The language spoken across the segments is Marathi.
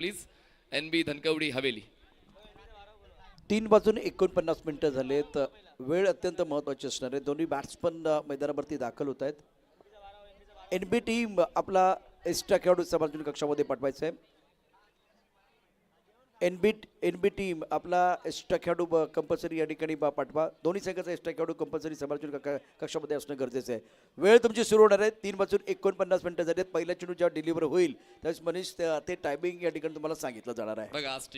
Please NB Dhankawadi Haveli. 3 वाजून 49 मिनिटं झालेत. वेळ अत्यंत महत्त्वाची असणार आहे. दोन्ही बॅट्समन मैदानावरती दाखल होत आहेत. NB टीम आपला एक्स्ट्रा खेळाडू समालोचन कक्षामध्ये पाठवायचा आहे. NB टीम आपला एक्स्ट्रा खेळाडू कंपल्सरी या ठिकाणी पाठवा. दोन्ही संघाचा एक्स्ट्रा खेळाडू कंपल्सरी समालोचन कक्षामध्ये असणं गरजेचं आहे. वेळ तुमची सुरू होणार आहे. 3 वाजून 49 मिनिटं झालेत. पहिला चेंडू जेव्हा डिलिव्हर होईल त्यावेळेस मनीष ते टायमिंग या ठिकाणी तुम्हाला सांगितलं जाणार आहे. बघा आज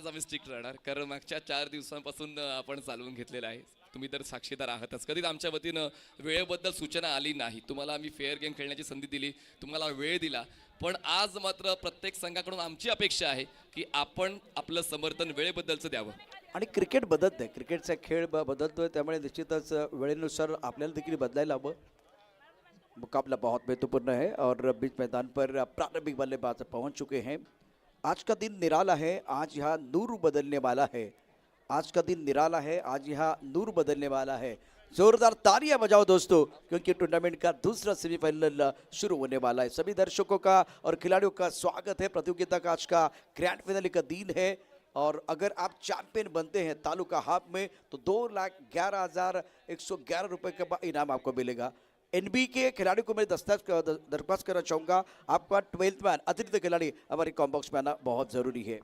आम्ही स्ट्रिक्ट राहणार, कारण मागच्या 4 दिवसांपासून आपण चालवून घेतलेलं आहे. तुम्ही तर साक्षीदार आहातच. कधीच आमच्या वतीनं वेळेबद्दल सूचना आली नाही. तुम्हाला आम्ही फेअर गेम खेळण्याची संधी दिली, तुम्हाला वेळ दिला. पण आज मात्र प्रत्येक संघाकडून आमची अपेक्षा आहे की आपण आपलं समर्थन वेळेबद्दलचं द्यावं. आणि क्रिकेट बदलत आहे, क्रिकेटचा खेळ बदलतोय, त्यामुळे निश्चितच वेळेनुसार आपल्याला देखील बदलायला हवं. मुकाबला बहुत महत्वपूर्ण है और बीच मैदान पर प्रारंभिक बल्लेबाज पहुंच चुके हैं. आज का दिन निराला है, आज यहाँ नूर बदलने वाला है. आज का दिन निराला है, आज यहाँ नूर बदलने वाला है. जोरदार तालियां बजाओ दोस्तों, क्योंकि टूर्नामेंट का दूसरा सेमीफाइनल शुरू होने वाला है. सभी दर्शकों का और खिलाड़ियों का स्वागत है. प्रतियोगिता का आज का ग्रैंड फिनाले का दिन है और अगर आप चैंपियन बनते हैं तालुका हाफ में तो 2,11,111 रुपए का इनाम आपको मिलेगा. NB के खिलाड़ी को मैं दरख्वास्त करना चाहूँगा, आपका 12th मैन अतिरिक्त खिलाड़ी हमारे कॉम्बॉक्स में आना बहुत ज़रूरी है.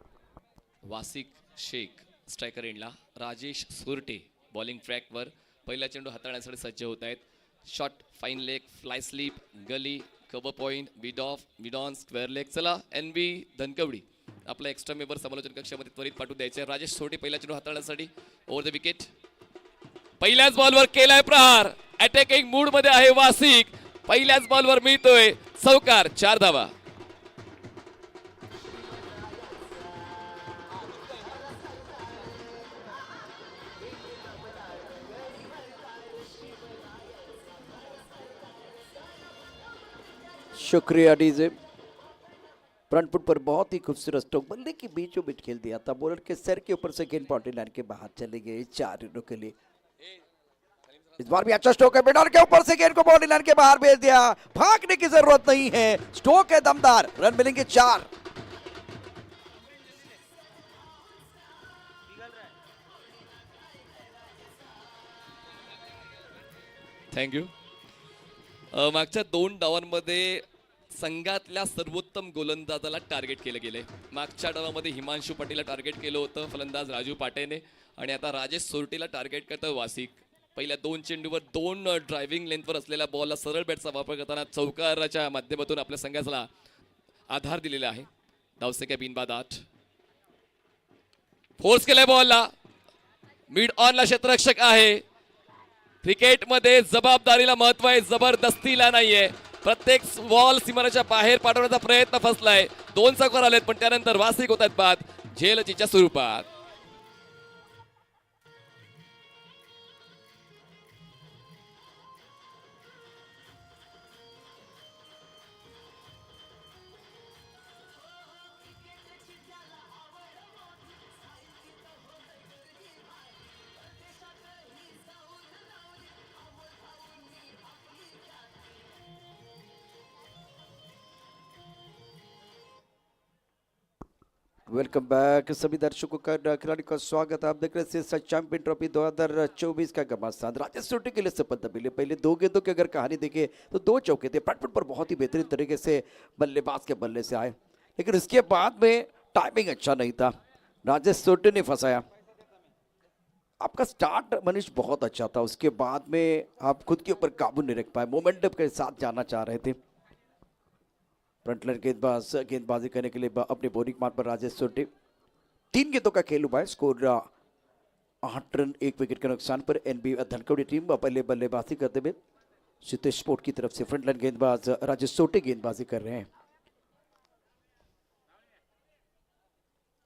वासिक शेख स्ट्रायकर एंडला, राजेश सुरटे बॉलिंग ट्रॅकवर पहिला चेंडू हाताळण्यासाठी सज्ज होत आहेत. Shot, fine leg, fly slip, gully, cover point, mid off, mid on, square leg. चला NB धनकवडी आपला एक्स्ट्रा मेंबर समालोचन कक्षामध्ये त्वरित पाठवून द्यायचे. राजेश सोटे पहिला चेंडू हाताळण्यासाठी ओव्हर द विकेट. पहिल्याच बॉलवर केलाय प्रहार. अटॅकिंग मूड मध्ये आहे वासिक. पहिल्याच बॉलवर मिळतोय चौकार. 4 धावा. शुक्रिया डीजे. फ्रंट फुट पर बहुत ही खूबसूरत स्ट्रोक, बल्ले के बीचों बीच खेल दिया था. बॉलर के सर के ऊपर से गेंद बाउंड्री लाइन के बाहर चले गए 4 रनों के लिए. इस बार भी अच्छा स्ट्रोक है, मिडल के ऊपर से गेंद को बाउंड्री लाइन के बाहर भेज दिया. भागने की जरूरत नहीं है, स्ट्रोक है दमदार. रन मिलेंगे 4. थँक्यू. मागच्या 2 डावांमध्ये संघातल्या सर्वोत्तम गोलंदाजाला टार्गेट केलं गेलंय. मागच्या डावामध्ये हिमांशू पाटीलला टार्गेट केलं होतं फलंदाज राजू पाटेने, आणि आता राजेश सोरटीला टार्गेट करतं वासिक. पहिल्या 2 चेंडूवर 2 ड्रायव्हिंग लेंथवर असलेल्या बॉलला सरळ बॅटचा वापर करताना चौकाराच्या माध्यमातून आपल्या संघाला आधार दिलेला आहे. धावसंख्या बिनबाद 8. फोर्स केलाय बॉलला, मिड ऑनला क्षेत्ररक्षक आहे. क्रिकेटमध्ये जबाबदारीला महत्व आहे, जबरदस्तीला नाहीये. प्रत्येक बॉल सीमारेच्या बाहेर पाठवण्याचा प्रयत्न फसलाय. 2 चौकार आलेत, पण त्यानंतर वासिक होतात बाद झेलचीच्या स्वरूपात. वेलकम बैक सभी दर्शकों का, खिलाड़ी का स्वागत. आप देख रहे हैं चैंपियन ट्रॉफी 2024 का घमासान. राजेश सोटी के लिए सफलता मिली. पहले 2 गेंदों की अगर कहानी देखें तो 2 चौके थे. फ्रंट फुट पर बहुत ही बेहतरीन तरीके से बल्लेबाज के बल्ले से आए, लेकिन उसके बाद में टाइमिंग अच्छा नहीं था. राजेश सोटी ने फंसाया. आपका स्टार्ट मनीष बहुत अच्छा था, उसके बाद में आप खुद के ऊपर काबू नहीं रख पाए, मोमेंटम के साथ जाना चाह रहे थे. फ्रंटलाइन गेंदबाजी करने के लिए अपने बॉलिंग मार्ग पर राजेश सोटी. 3 गेंदों का खेल हुआ है. स्कोर 8 रन 1 विकेट के नुकसान पर NB धनकवडी टीम पहले बल्लेबाजी करते हुए सितेश स्पोर्ट की तरफ से फ्रंटलाइन गेंदबाज राजेश सोटी गेंदबाजी कर रहे हैं.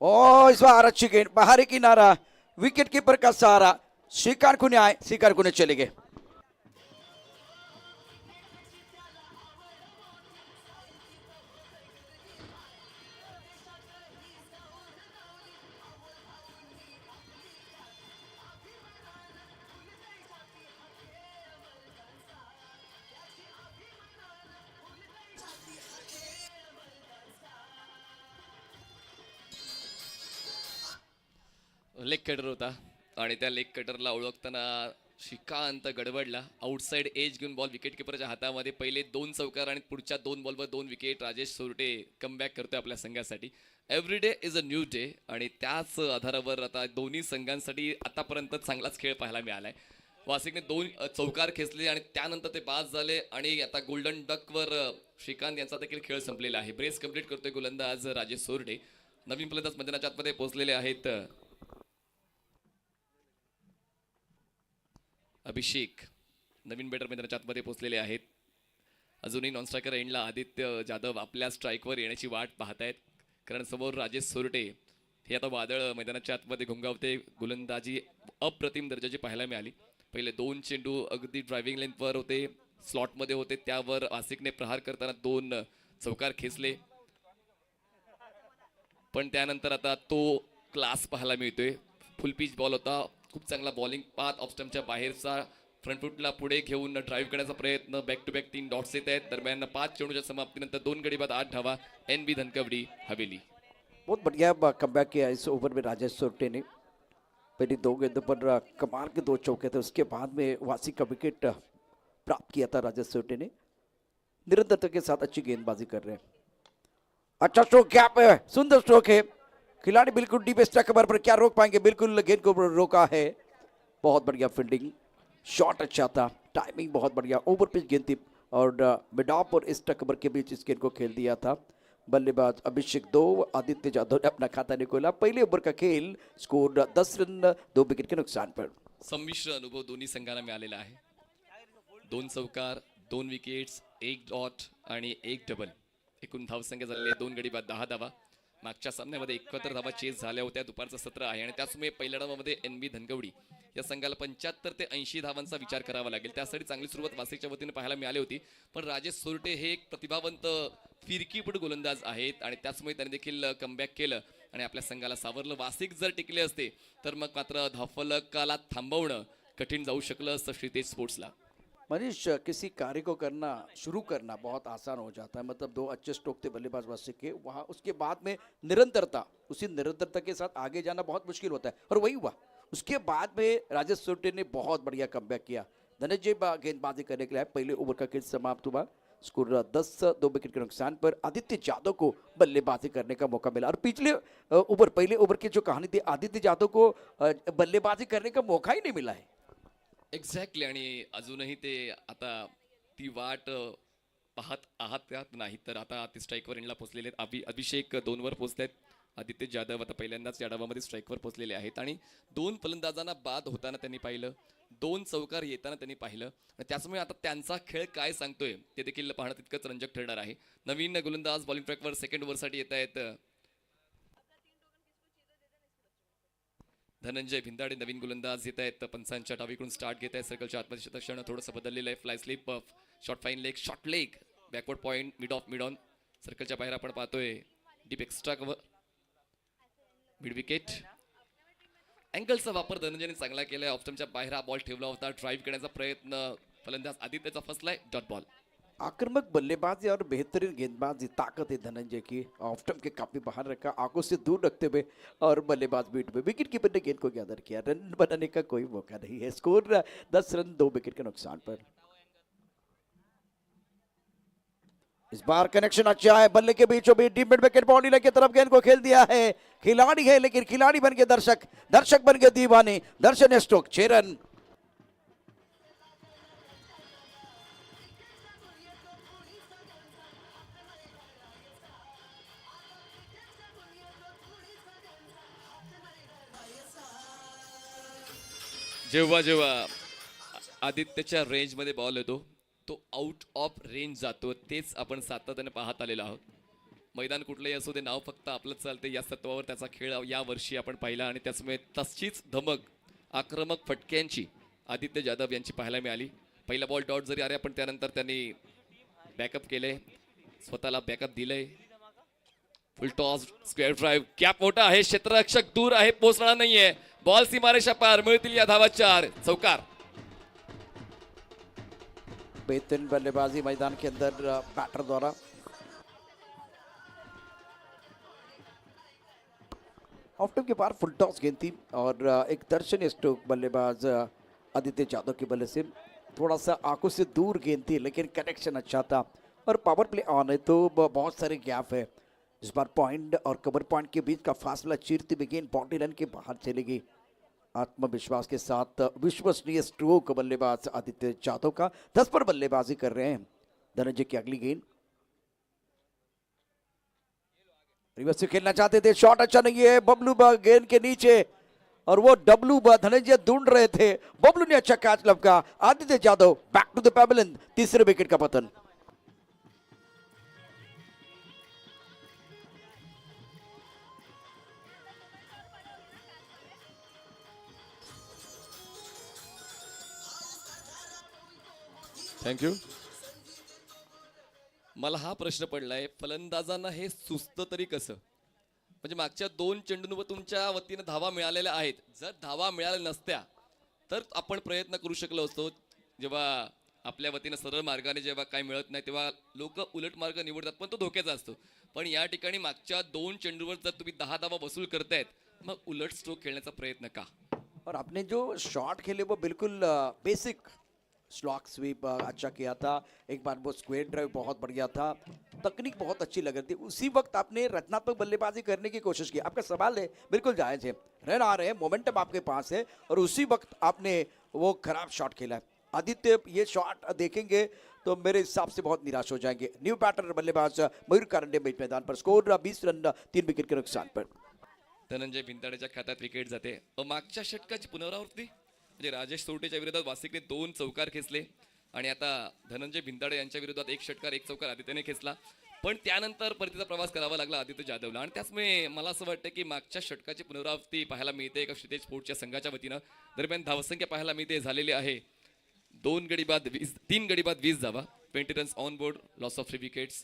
ओ इस बार अच्छी गेंद, बाहरी किनारा, विकेट कीपर का सहारा. श्रीकांत कुने आए, श्रीकांत कुने चले गए. लेग कटर होता आणि त्या लेग कटरला ओळखताना श्रीकांत गडबडला. आउटसाइड एज घेऊन बॉल विकेट किपरच्या हातामध्ये. पहिले 2 चौकार आणि पुढच्या 2 बॉलवर 2 विकेट. राजेश सोरटे कमबॅक करतोय आपल्या संघासाठी. Every day is a new day आणि त्याच आधारावर आता दोन्ही संघांसाठी आतापर्यंत चांगलाच खेळ पाहायला मिळालाय. वासिकने 2 चौकार खेचले आणि त्यानंतर ते बाद झाले आणि आता गोल्डन डकवर श्रीकांत यांचा देखील खेळ संपलेला आहे. ब्रेस कंप्लीट करतोय गोलंदाज राजेश सोरटे. नवीन फलंदाज मैदानाच्या आतमध्ये पोहोचलेले आहेत अभिषेक. नवीन बॅटर मैदानाच्या आतमध्ये पोहोचलेले आहेत. अजूनही नॉन स्ट्रायकर एंडला आदित्य जाधव आपल्या स्ट्राईकवर येण्याची वाट पाहतायत, कारण समोर राजेश सोरटे हे आता वादळ मैदानाच्या आतमध्ये घुंगावते. गोलंदाजी अप्रतिम दर्जाची पाहायला मिळाली. पहिले 2 चेंडू अगदी ड्रायव्हिंग लेंथवर होते, स्लॉटमध्ये होते, त्यावर आसिकने प्रहार करताना 2 चौकार खेचले. पण त्यानंतर आता तो क्लास पाहायला मिळतोय. फुल पिच बॉल होता, खूप चांगला बॉलिंग पाथ. ऑफ स्टंपच्या बाहेरचा फ्रंट फुटला पुढे घेऊन ड्राईव्ह करण्याचा प्रयत्न. बॅक टू बॅक 3 डॉट्स येत आहेत. दरम्यान 5 चेंडूच्या समाप्तीनंतर 2 गडी बाद 8 धावा. NB धनकवडी हवेली. बहुत बढ़िया कमबैक किया इस ओवर में राजेश सोरटे ने. पहली 2 गेंदों पर कमाल के 2 चौके थे, उसके बाद में वासी का विकेट प्राप्त किया था राजेश सोरटे ने. निरंतरता के साथ अच्छी गेंदबाजी कर रहे हैं. अच्छा स्ट्रोक, गैप है, सुंदर स्ट्रोक है. खिलाड़ी बिल्कुल डीप स्ट्राइक कवर पर क्या रोक पाएंगे, बिल्कुल गेंद को रोका है. बहुत बढ़िया फील्डिंग, शॉट अच्छा था, टाइमिंग बहुत बढ़िया. ओवर पिच गेंद थी और मिड ऑफ और स्ट्राइक कवर के बीच इस गेंद को खेल दिया था. बल्लेबाज अभिषेक 2, आदित्य जाधव ने अपना खाता नहीं खोला. पहले ओवर का खेल, स्कोर 10 रन 2 विकेट के नुकसान पर. संमिश्र अनुभव दोन्ही संघांना मिळालेला आहे. 2 चौकार, 2 विकेट्स, 1 डॉट आणि 1 डबल. एकूण धावसंख्या झालेले 2 गडी बाद 10 धावा. मागच्या सामन्यामध्ये 71 धावा चेस झाल्या होत्या. दुपारचं सत्र आहे आणि त्याचमुळे पहिल्या डावामध्ये NB धनकवडी या संघाला 75 ते 80 धावांचा विचार करावा लागेल. त्यासाठी चांगली सुरुवात वासिकच्या वतीने पाहायला मिळाली होती. पण राजेश सोरटे हे एक प्रतिभावंत फिरकीपटू गोलंदाज आहेत आणि त्याचमुळे त्यांनी देखील कमबॅक केलं आणि आपल्या संघाला सावरलं. वासिक जर टिकले असते तर मग मात्र धावफलकाला थांबवणं कठीण जाऊ शकलं असतं श्रीतेज स्पोर्ट्सला. मनीष, किसी कार्य को करना शुरू करना बहुत आसान हो जाता है. मतलब 2 अच्छे स्ट्रोक थे बल्लेबाज वासिक के, वहाँ उसके बाद में निरंतरता, उसी निरंतरता के साथ आगे जाना बहुत मुश्किल होता है और वही हुआ. उसके बाद में राजेश सोरटे ने बहुत बढ़िया कमबैक किया. धनंजय गेंदबाजी करने के लिए पहले ओवर का खेल समाप्त हुआ. स्कोर 10 2 विकेट के नुकसान पर. आदित्य जाधव को बल्लेबाजी करने का मौका मिला और पिछले ओवर, पहले ओवर की जो कहानी थी, आदित्य जाधव को बल्लेबाजी करने का मौका ही नहीं मिला है. एक्झॅक्टली. आणि अजूनही ते आता ती वाट पाहत आहात का नाही, तर आता ते स्ट्राईकवर एंडला पोहोचलेले आहेत. अभिषेक 2 वर पोहोचलेत. आदित्य जाधव आता पहिल्यांदाच या डावामध्ये स्ट्राईकवर पोहोचलेले आहेत आणि 2 फलंदाजांना बाद होताना त्यांनी पाहिलं, 2 चौकार येताना त्यांनी पाहिलं आणि त्याचमुळे आता त्यांचा खेळ काय सांगतोय ते देखील पाहणं तितकंच रंजक ठरणार आहे. नवीन गोलंदाज बॉलिंग ट्रॅकवर सेकंड ओव्हरसाठी येत आहेत धनंजय भिंदाडे. नवीन गोलंदाज येत आहेत. पंचांच्या डावीकडून स्टार्ट घेत आहेत. सर्कलच्या आतमध्ये क्षण थोडंसं बदललेलं आहे. Fly slip, short fine leg, short leg, backward point, mid off, mid on. सर्कलच्या बाहेर आपण पाहतोय deep extra cover, mid wicket. अँगलचा वापर धनंजयने चांगला केलाय. ऑफ स्टंपच्या बाहेर हा बॉल ठेवला होता. ड्राईव्ह करण्याचा प्रयत्न फलंदाज आदित्यचा फसलाय. Dot ball. आक्रामक बल्लेबाजी और बेहतरीन गेंदबाजी, ताकत है धनंजय की. ऑफ स्टंप के काफी बाहर रखा, आंखों से दूर रखते हुए और बल्लेबाज बीट में विकेट कीपर ने गेंद को गैदर किया. रन बनाने का कोई मौका नहीं है. स्कोर 10 रन 2 विकेट के नुकसान पर. इस बार कनेक्शन अच्छा है. बल्ले के बीचों beach deep mid wicket boundary की तरफ गेंद को खेल दिया है. खिलाड़ी है लेकिन खिलाड़ी बन के दर्शक, दर्शक बन के दीवाने. दर्शन स्ट्रोक 6 रन. जेव्हा जेव्हा आदित्यच्या रेंजमध्ये बॉल येतो तो आउट ऑफ रेंज जातो, तेच आपण सातत्याने पाहत आलेलो आहोत. मैदान कुठलंही असू दे, नाव फक्त आपलंच चालते या तत्वावर त्याचा खेळ या वर्षी आपण पाहिला आणि त्याचमुळे तशीच धमक, आक्रमक फटक्यांची आदित्य जाधव यांची पाहायला मिळाली. पहिला बॉल डॉट जरी आले पण त्यानंतर त्यांनी बॅकअप केले, स्वतःला बॅकअप दिलंय. फुल टॉस, स्क्वेअर ड्राईव्ह, कॅप मोठा आहे, क्षेत्ररक्षक दूर आहे, पोहोचणार नाहीये. बॉल सीमारेषा पार, मिळतील या धावा 4. चौकार. बेहतरीन बल्लेबाजी मैदान के अंदर बैटर द्वारा. ऑफ टाइम के बाहर फुल टॉस गेंद थी और एक दर्शनीय स्ट्रोक बल्लेबाज आदित्य यादव के बल्ले से थोड़ा सा आंखों से दूर गेंद थी, लेकिन कनेक्शन अच्छा था और पावर प्ले ऑन है तो बहुत सारे गैप है। इस बार पॉइंट और कवर पॉइंट के बीच का फासला चीरती हुई गेंद बाउंड्री लाइन के बाहर चली गई। आत्मविश्वास के साथ विश्वसनीय स्ट्रोक बल्लेबाज आदित्य यादव का 10 पर बल्लेबाजी कर रहे हैं। धनंजय की अगली गेंद रिवर्स से खेलना चाहते थे, शॉट अच्छा नहीं है, बबलू गेंद के नीचे और वो डब्लू धनंजय ढूंढ रहे थे, बबलू ने अच्छा कैच लपका। Aditya Yadav back to the pavilion, तीसरे विकेट का पतन। थँक्यू। मला हा प्रश्न पडलाय, फलंदाजांना हे सुचतं तरी कसं? म्हणजे मागच्या 2 चेंडूंवर तुमच्या वतीने धावा मिळालेल्या आहेत. जर धावा मिळाल्या नसत्या तर आपण प्रयत्न करू शकलो असतो. जेव्हा आपल्या वतीने सरळ मार्गाने जेव्हा काही मिळत नाही तेव्हा लोक उलट मार्ग निवडतात, पण तो धोक्याचा असतो. पण या ठिकाणी मागच्या 2 चेंडूवर जर तुम्ही 10 धावा वसूल करतायत, मग उलट स्ट्रोक खेळण्याचा प्रयत्न का? और आपने जो शॉट खेले वो बिल्कुल बेसिक स्लॉक स्वीप अच्छा किया था। एक बार वो स्क्वेयर ड्राइव बहुत बढ़िया था, तकनीक बहुत अच्छी लग रही थी। उसी वक्त आपने रचनात्मक बल्लेबाजी करने की कोशिश की। आपका सवाल है बिल्कुल जायज है, रन आ रहे हैं, मोमेंटम आपके पास है और उसी वक्त आपने वो खराब शॉट खेला है। आदित्य ये शॉट देखेंगे तो मेरे हिसाब से बहुत निराश हो जाएंगे। न्यू बैटर बल्लेबाज मयूर कारंडे बीच मैदान पर, स्कोर 20 रन 3 विकेट के नुकसान पर। धनंजय भिंताडेच्या खात्यात विकेट जाते। मागच्या षटकाची पुनरावृत्ती म्हणजे राजेश सोरटेच्या विरोधात वासिकने 2 चौकार खेचले आणि आता धनंजय भिंताडे यांच्या विरोधात 1 षटकार 1 चौकार आदित्यने खेचला, पण त्यानंतर परतीचा प्रवास करावा लागला आदित्य जाधवला आणि त्याचमुळे मला असं वाटतं की मागच्या षटकाची पुनरावृत्ती पाहायला मिळते एका क्षितेज स्पोर्टच्या संघाच्या वतीनं। दरम्यान धावसंख्या पाहायला मिळते झालेली आहे 3 गडी बाद 20 धावा, 20 runs on board, loss of 3 wickets,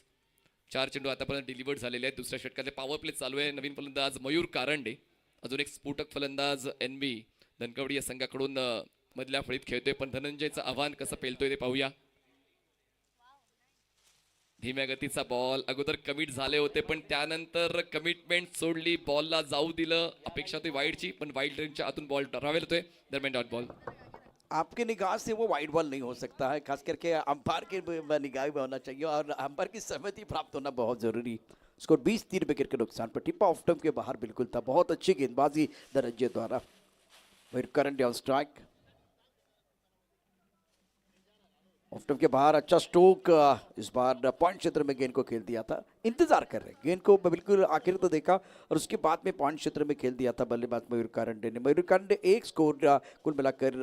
4 चेंडू आतापर्यंत डिलिव्हर्ड झालेले आहेत। दुसऱ्या षटकातले पॉवर प्ले चालू आहे। नवीन फलंदाज मयूर कारंडे, अजून एक स्फोटक फलंदाज NB धनकवडी या संघाकडून मधल्या फळीत खेळतोय, पण धनंजयचं आव्हान कसं पेलतोय ते पाहूया। धीम्या गतीचा बॉल, अगोदर कमिट झाले होते पण त्यानंतर कमिटमेंट सोडली, बॉलला जाऊ दिलं। अपेक्षा होती वाईडची, पण वाईड रेंजच्या आतून बॉल ट्रॅव्हल होतोय, दरम्यान डॉट बॉल। आपके निगाह से वो वाइड बॉल नहीं हो सकता है, खास करके अंपायर के निगाह में होना चाहिए और अंपायर की सहमति प्राप्त होना बहुत जरूरी। स्कोर 20-3 विकेट के नुकसान पर। टिप्पा ऑफ टर्म के बाहर बिल्कुल था, बहुत अच्छी गेंदबाजी धनंजय द्वारा। फिर current on strike, off term के बाहर अच्छा स्ट्रोक। इस बार पॉइंट क्षेत्र में गेंद को खेल दिया था, इंतजार कर रहे हैं गेंद को, बिल्कुल आखिर तो देखा और उसके बाद में पॉइंट क्षेत्र में खेल दिया था बल्लेबाज मयूर कारंडे ने। मयूर कारंडे 1 स्कोर कुल मिलाकर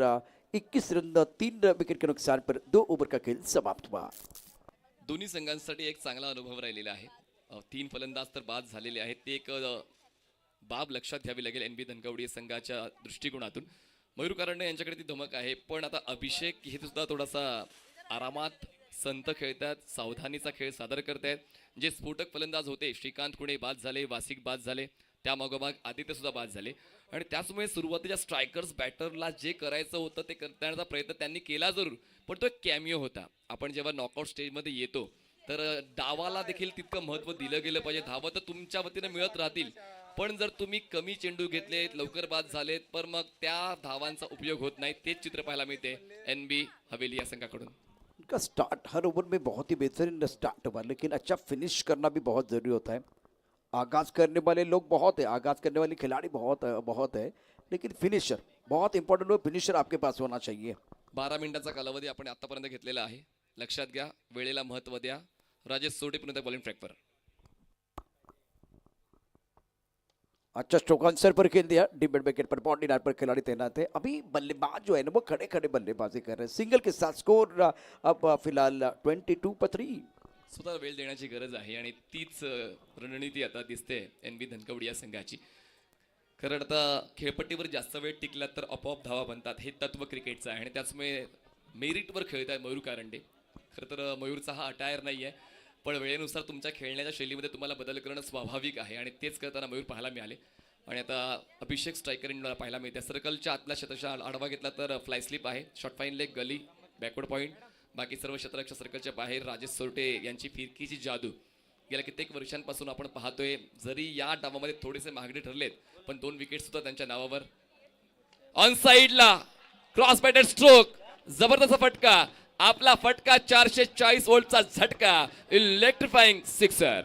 21 रन 3 विकेट के नुकसान पर 2 ओवर का खेल समाप्त हुआ। दोन्ही संघांसाठी एक चांगला अनुभव राहिलेला आहे। 3 फलंदाज तर बाद झालेले आहेत, ते एक बाब लक्षात घ्यावी लागेल NB धनकवडी संघाच्या दृष्टिकोनातून। मयूर कारंडे यांच्याकडे ती धमक आहे, पण आता अभिषेक हे सुद्धा थोडासा आरामात संत खेळतात, सावधानीचा खेळ सादर करतायत। जे स्फोटक फलंदाज होते श्रीकांत कुणे बाद झाले, वासिक बाद झाले, त्या मागोमाग आदित्य सुद्धा बाद झाले आणि त्याचमुळे सुरुवातीच्या स्ट्रायकर्स बॅटरला जे करायचं होतं ते करण्याचा प्रयत्न त्यांनी केला जरूर, पण तो एक कॅमिओ होता। आपण जेव्हा नॉकआउट स्टेजमध्ये येतो तर डावाला देखील तितकं महत्त्व दिलं गेलं पाहिजे। धावा तर तुमच्या वतीने मिळत राहतील, पण जर तुम्ही कमी चेंडू घेतलेत, लवकर बाद झालेत, पण मग त्या धावांचा उपयोग होत नाही। तेच चित्र पाहायला मिळते NB हवेली या संघाकडून। उनका स्टार्ट हर ओवर में बहुत ही बेहतरीन स्टार्ट हुआ, लेकिन अच्छा फिनिश करना भी बहुत ज़रूरी होता है। आगाज करने वाले लोग बहुत है, आगाज करने वाले खिलाड़ी बहुत है, लेकिन फिनिशर बहुत इंपॉर्टेंट हो, फिनिशर आपके पास होना चाहिए। 12 मिनिटाचा कालावधी आपण आतापर्यंत घेतलेला आहे, लक्षात घ्या, वेळेला महत्त्व द्या। राजेश सोरटे पुन्हा बॉलिंग ट्रॅकवर, अच्छा स्ट्रोक आंसर पर खेल दिया, डिमेड विकेट पर बाउंड्री लाइन पर खिलाड़ी तैनात है। अभी बल्लेबाज जो है ना वो खड़े खड़े बल्लेबाजी कर रहे हैं, सिंगल के साथ स्कोर अब फिलहाल 22-3। स्वतः वेळ देण्याची गरज आहे आणि तीच रणनीती आता दिसते NB धनकवडी या संघाची। खरं आता खेळपट्टीवर जास्त वेळ टिकला तर आपोआप धावा बनतात, हे तत्व क्रिकेटचं आहे आणि त्याचमुळे मेरिटवर खेळत आहे मयूर कारंडे। खरं तर मयूरचा हा अटायर नाही आहे, पण वेळेनुसार तुमच्या खेळण्याच्या शैलीमध्ये तुम्हाला बदल करणं स्वाभाविक आहे आणि तेच करताना मयूर पाहायला मिळाले। आणि आता अभिषेक स्ट्रायकर पाहायला मिळते। सर्कलच्या आतल्या क्षेत्राचा आढावा घेतला तर फ्लाय स्लिप आहे, शॉर्ट फाईन लेग, गली, बॅकवर्ड पॉईंट, बाकी सर्व क्षेत्राच्या सर्कलच्या बाहेर राजेश सोरटे यांची फिरकीची जादू गेल्या कित्येक वर्षांपासून आपण पाहतोय, जरी या डावामध्ये थोडेसे महागडे ठरलेत पण 2 विकेट सुद्धा त्यांच्या नावावर. ऑन साइडला क्रॉस बॅटेड स्ट्रोक, जबरदस्त फटका, आपला फटका 440 वोल्टचा झटका, इलेक्ट्रिफाइंग सिक्सर.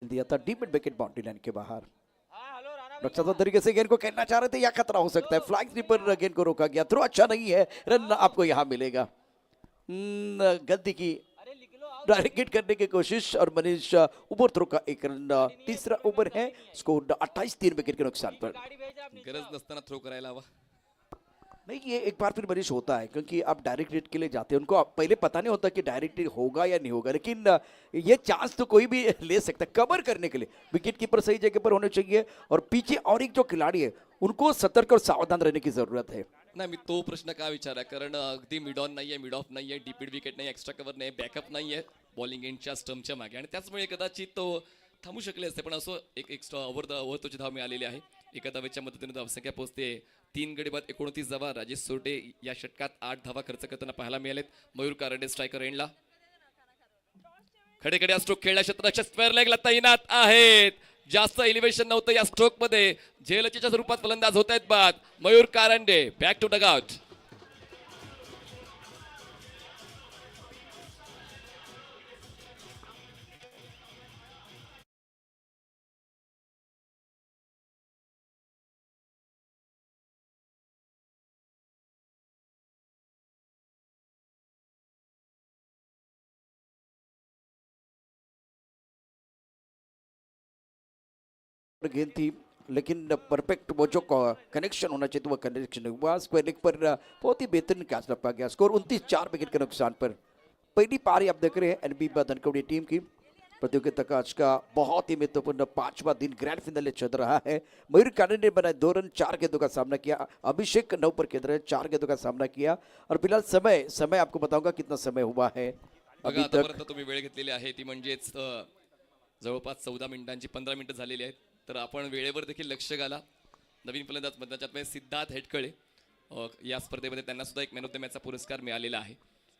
दिया था deep mid wicket boundary line के बाहर. रक्षात्मक तरीके से गेंद को खेलना चाह रहे थे, या खतरा हो सकता है. फ्लाइंग स्लीपर गेंद को रोका गया. थ्रो अच्छा नहीं है, रन आपको यहाँ मिलेगा. गलती की, डायरेक्ट हिट करने की कोशिश और मनीष ओवर थ्रो का एक रन. तीसरा ओवर है, स्कोर 28 3 विकेट के नुकसान पर. गरज नसताना थ्रो करायला हवा. नहीं, ये एक बार फिर मनीष होता है क्योंकि आप डायरेक्ट हिट के लिए जाते हैं. उनको पहले पता नहीं होता कि डायरेक्ट हिट होगा या नहीं होगा, लेकिन ये चांस तो कोई भी ले सकता है कवर करने के लिए. विकेट कीपर सही जगह पर होने चाहिए और पीछे और एक जो खिलाड़ी है उनको सतर्क और सावधान रहने की जरूरत है. नाही, मी तो प्रश्न का विचारा, कारण अगदी मिड ऑन नाहीये, मिड ऑफ नाहीये, डीपीड विकेट नाही, एक्स्ट्रा कव्हर नाही, बॅकअप नाहीये बॉलिंग एंडच्या स्टंपच्या मागे, आणि त्याचमुळे कदाचित तो थांबू शकले असते. पण असं एक एक्स्ट्रा ओव्हर तोची धाव मिळालेली आहे. एका धावेच्या मदतीने धावसंख्या पोहोचते 3 गडी बाद 29 धावा. राजेश सोरटे या षटकात 8 धावा खर्च करताना पाहायला मिळालेत. मयूर कारंडे स्ट्रायकर एंडला. खडे स्ट्रोक खेळल्या क्षेत्ररक्षक स्क्वेअर लेगला तैनात आहेत. जास्त एलिव्हेशन नव्हतं या स्ट्रोक मध्ये. झेलच्या स्वरूपात फलंदाज होत आहेत बाद. Mayur Karande back to dugout. गेंद थी लेकिन परफेक्ट वो जो कनेक्शन होना चाहिए तो वो कनेक्शन हुआ. स्क्वायर लेग पर बहुत ही बेहतरीन कैच लपका गया. स्कोर 29 4 विकेट के नुकसान पर. पहली पारी आप देख रहे हैं एनबी धनकवड़ी टीम की. प्रतियोगिता का आज का बहुत ही महत्वपूर्ण 5वां दिन ग्रैंड फिनाले चल रहा है. मयूर कारंडे ने बनाए 2 रन, 4 गेंदों का सामना किया. अभिषेक 9 पर खेल रहे हैं, 4 गेंदों का सामना किया. और फिलहाल समय आपको बताऊंगा कितना समय हुआ है बघा अभी तक. आतापर्यंत तुम्ही वेळ घेतलेली आहे ती म्हणजेच जवळपास 14 मिनिटांची 15 मिनिटं झालेली आहेत. तर आपण वेळेवर देखील लक्ष घाला. नवीन फलंदाज मैदानात सिद्धार्थ हेटकळे, या स्पर्धेमध्ये त्यांना सुद्धा एक मॅन ऑफ द मॅचचा पुरस्कार मिळालेला आहे.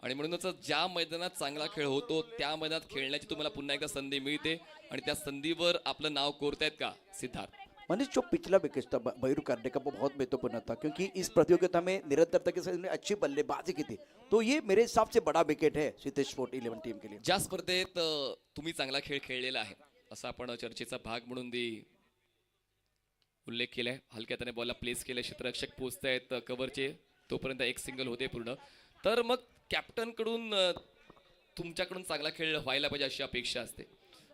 आणि म्हणूनच ज्या मैदानात चांगला खेळ होतो त्या मैदानात खेळण्याची तुम्हाला पुन्हा एकदा संधी मिळते, आणि त्या संधीवर आपलं नाव कोरतायत का सिद्धार्थ? मनीष, जो पिछला विकेट था मयूर कारंडे का वो बहुत महत्वपूर्ण था क्योंकि इस प्रतियोगिता में निरंतरता के साथ उसने अच्छी बल्लेबाजी की थी. तो ये मेरे हिसाब से बड़ा विकेट है सिद्धेश स्पोर्ट 11 टीम के लिए. ज्या स्पर्धेत तुम्ही चांगला खेळ खेळलेला आहे असा आपण चर्चेचा भाग म्हणून उल्लेख केलाय. हलक्या त्याने बॉलला प्लेस केले, क्षेत्ररक्षक पोहोचतायत कव्हरचे, तोपर्यंत एक सिंगल होते पूर्ण. तर मग कॅप्टन कडून तुमच्याकडून चांगला खेळ व्हायला पाहिजे अशी अपेक्षा असते,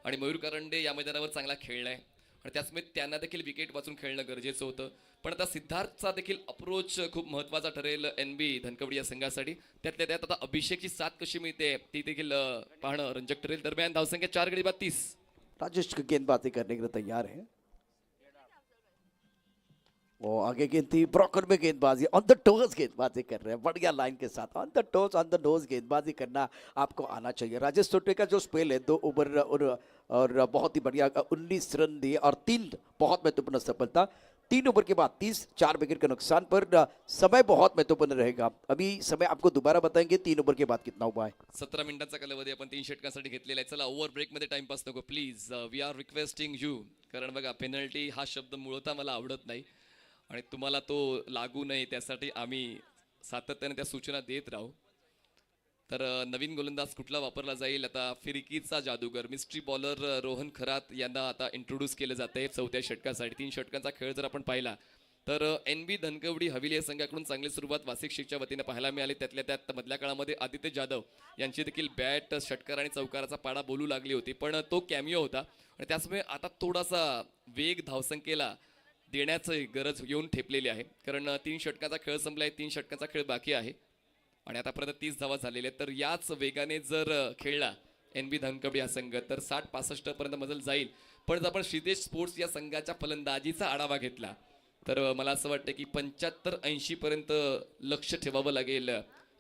आणि मयूर कारंडे या मैदानावर चांगला खेळलाय आणि त्याचमुळे त्यांना देखील विकेट वाचून खेळणं गरजेचं होतं. पण आता सिद्धार्थचा देखील अप्रोच खूप महत्त्वाचा ठरेल एनबी धनकवडी या संघासाठी. त्यातल्या त्यात आता अभिषेकची साथ कशी मिळते ती देखील पाहणं रंजक ठरेल. दरम्यान धावसंख्या 4 गडी बाद 30. राजेश गेंदबाजी करने के लिए तैयार है. वो आगे गेंद थी, ब्रॉकर में गेंदबाजी, ऑन द टोज गेंदबाजी कर रहे हैं, बढ़िया लाइन के साथ. On the toes, on the nose गेंदबाजी करना आपको आना चाहिए. राजेश सोटे का जो स्पेल है 2 ओवर और बहुत ही बढ़िया 19 रन दिए और 3 बहुत महत्वपूर्ण सफलता. 3 ओवर के बाद 30 4 विकेट के नुकसान पर. समय बहुत महत्वपूर्ण रहेगा. अभी समय आपको दोबारा बताएंगे 3 ओवर के बाद कितना हुआ है. 17 मिनिटांचा कालावधी आपण 3 षटकांसाठी घेतलेला आहे. चला ओव्हर ब्रेक मध्ये टाइमपास नको please. We are requesting you. कारण बघा पेनल्टी हा शब्द मुळतः मला आवडत नाही आणि तुम्हाला तो लागू नये त्यासाठी आम्ही सातत्याने त्या सूचना देत राहू. तर नवीन गोलंदाज कुठला वापरला जाईल आता? फिरकीचा जादूगर मिस्ट्री बॉलर रोहन खरात यांना आता इंट्रोड्यूस केलं जाते 4थ्या षटकासाठी. 3 षटकांचा खेळ जर आपण पाहिला तर एनबी धनकवडी हवेली या संघाकडून चांगली सुरुवात वासिक शेखच्या वतीने पाहायला मिळाली. त्यातल्या त्यात मधल्या काळामध्ये आदित्य जाधव यांची देखील बॅट, षटकार आणि चौकाराचा पाडा बोलू लागली होती, पण तो कॅमिओ होता आणि त्याचमुळे आता थोडासा वेग धावसंख्येला देण्याची गरज येऊन ठेपलेली आहे. कारण 3 षटकाचा खेळ संपलाय, 3 षटकाचा खेळ बाकी आहे आणि आतापर्यंत 30 धावा झालेल्या आहेत. तर याच वेगाने जर खेळला NB धनकवडी हा संघ तर 60-65 पर्यंत मजल जाईल. पण जर आपण श्रीदेश स्पोर्ट्स या संघाच्या फलंदाजीचा आढावा घेतला तर मला असं वाटतं की 75-80 पर्यंत लक्ष ठेवावं लागेल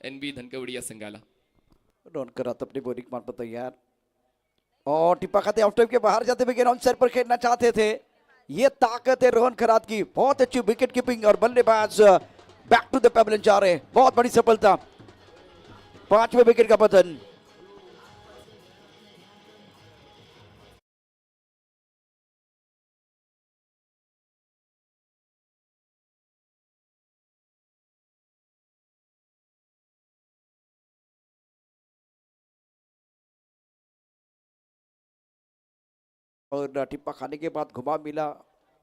NB धनकवडी या संघाला. रोहन करात अपनी बॉलिंग मान पर तैयार और टिप्पा खाते ऑफ टाइम के बाहर जाते हुए गेंद सर पर खेलना चाहते थे. ये ताकत है रोहन खरात की. बहुत अच्छी विकेट कीपिंग और बल्लेबाज बैक टू द पेबलेंस जा रहे हैं. बहुत बड़ी सफलता. 5वें विकेट का पतन. और टिप्पा खाने के बाद घुमा मिला.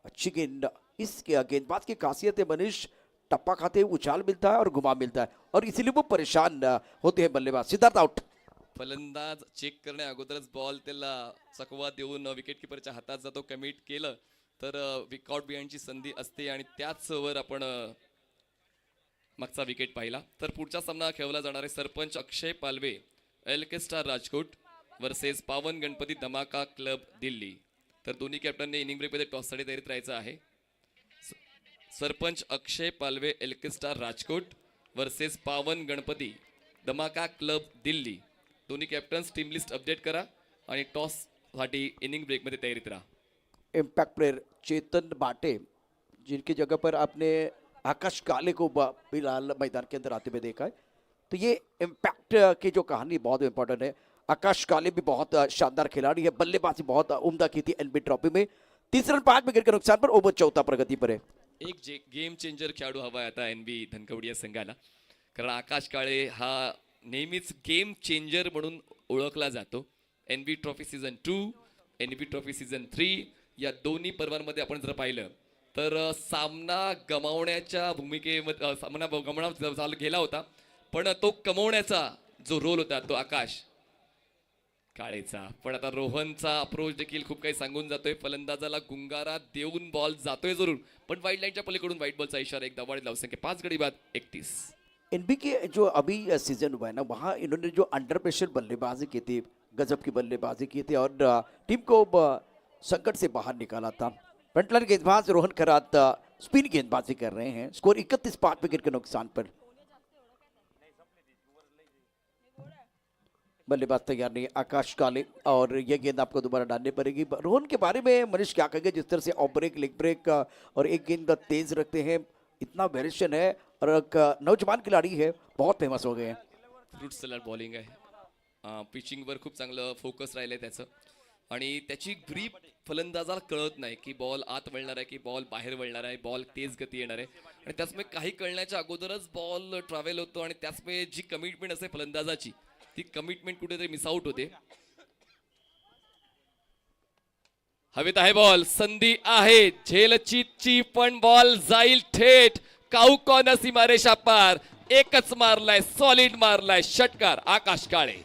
अच्छी गेंद. इसके गेंदबाज की खासियत है मनीष, टप्पा खाते ही उछाल मिलता है और घुमा मिलता है और इसीलिए वो परेशान होते हैं बल्लेबाज. सिद्धार्थ आउट. फलंदाज चेक करण्या अगोदरच बॉल त्याला चकवा देऊन विकेट किपरच्या हातात जातो. कमिट केलं तर विकआउट बिहाइंडची संधी असते आणि त्याच वर आपण मागचा विकेट पाहिला. तर पुढचा सामना खेळवला जाणार आहे Sarpanch Akshay Palve LK star Rajkot versus Pavan Ganpati धमाका क्लब दिल्ली. तर दोन्ही कॅप्टनने इनिंग ब्रेकमध्ये टॉससाठी तयारीत राहायचं आहे. Sarpanch Akshay Palve LK star Rajkot versus Pavan Ganpati धमाका क्लब दिल्ली. दोन्ही कॅप्टन्स टीम लिस्ट अपडेट करा आणि टॉस साठी इनिंग ब्रेकमध्ये तयारीत राहा. इम्पैक्ट प्लेयर चेतन बाटे, जिनकी जगह पर आपने आकाश काले को फिलहाल मैदान के अंदर आते हुए देखा है. तो ये इम्पैक्ट की जो कहानी बहुत इंपॉर्टेंट है. आकाश काले भी बहुत शानदार खिलाड़ी है. बल्लेबाजी बहुत उम्दा की थी NB ट्रॉफी में. 30 रन 5 विकेट के नुकसान पर ओवर 14 प्रगति पर है. एक गेम चेंजर खेळाडू हवा आहे आता NB धनकवडी या संघाला. कारण आकाश काळे हा नेहमीच गेम चेंजर म्हणून ओळखला जातो. NB trophy season 2, NB trophy season 3 या दोन्ही पर्वांमध्ये आपण जर पाहिलं तर सामना गमावण्याच्या भूमिकेमध्ये सामना गमावण्याचा गेला होता. पण तो कमवण्याचा जो रोल होता तो आकाश काळेचा. पण आता रोहनचा अप्रोच देखील खूप काही सांगून जातोय. फलंदाजाला गुंगारा देऊन बॉल जातोय जरूर, पण वाईड लाईनच्या पलीकडून व्हाईट बॉलचा इशारा. एक धावाडी धावसंख्या 5 गडी बाद 31. NB के जो अभी सीजन हुआ है ना, वहाँ इन्होंने जो अंडर प्रेशर बल्लेबाजी की थी, गजब की बल्लेबाजी की थी और टीम को संकट से बाहर निकाला था. फ्रंटलाइन गेंदबाज रोहन खरात स्पिन गेंदबाजी कर रहे हैं. स्कोर 31 5 विकेट के नुकसान पर. बल्लेबाज तैयार नहीं आकाश काले और ये गेंद आपको दोबारा डालनी पड़ेगी. रोहन के बारे में मनीष क्या कहेंगे, जिस तरह से ऑफ ब्रेक, लेग ब्रेक और एक गेंद तेज रखते हैं, इतना वेरिएशन है और एक नौजवान खिलाड़ी है, बहुत फेमस हो गए हैं. फ्रूट सलाड बॉलिंग आहे. पिचिंगवर खूप चांगलं फोकस राहिलंय त्याचं आणि त्याची ग्रीप फलंदाजाला कळत नाही की बॉल आत वळणार आहे की बॉल बाहेर वळणार आहे, बॉल तेज गती येणार आहे आणि त्याचमुळे काही कळण्याच्या अगोदरच बॉल ट्रॅव्हल होतो आणि त्याचमुळे जी कमिटमेंट असते फलंदाजाची ती कमिटमेंट कुठेतरी मिस आउट होते. हवेत आहे बॉल, संधी आहे झेलची पण बॉल जाईल थेट काऊकॉन सीमारेषा पार. एकच मारलाय, सॉलिड मारलाय षटकार आकाश काळे.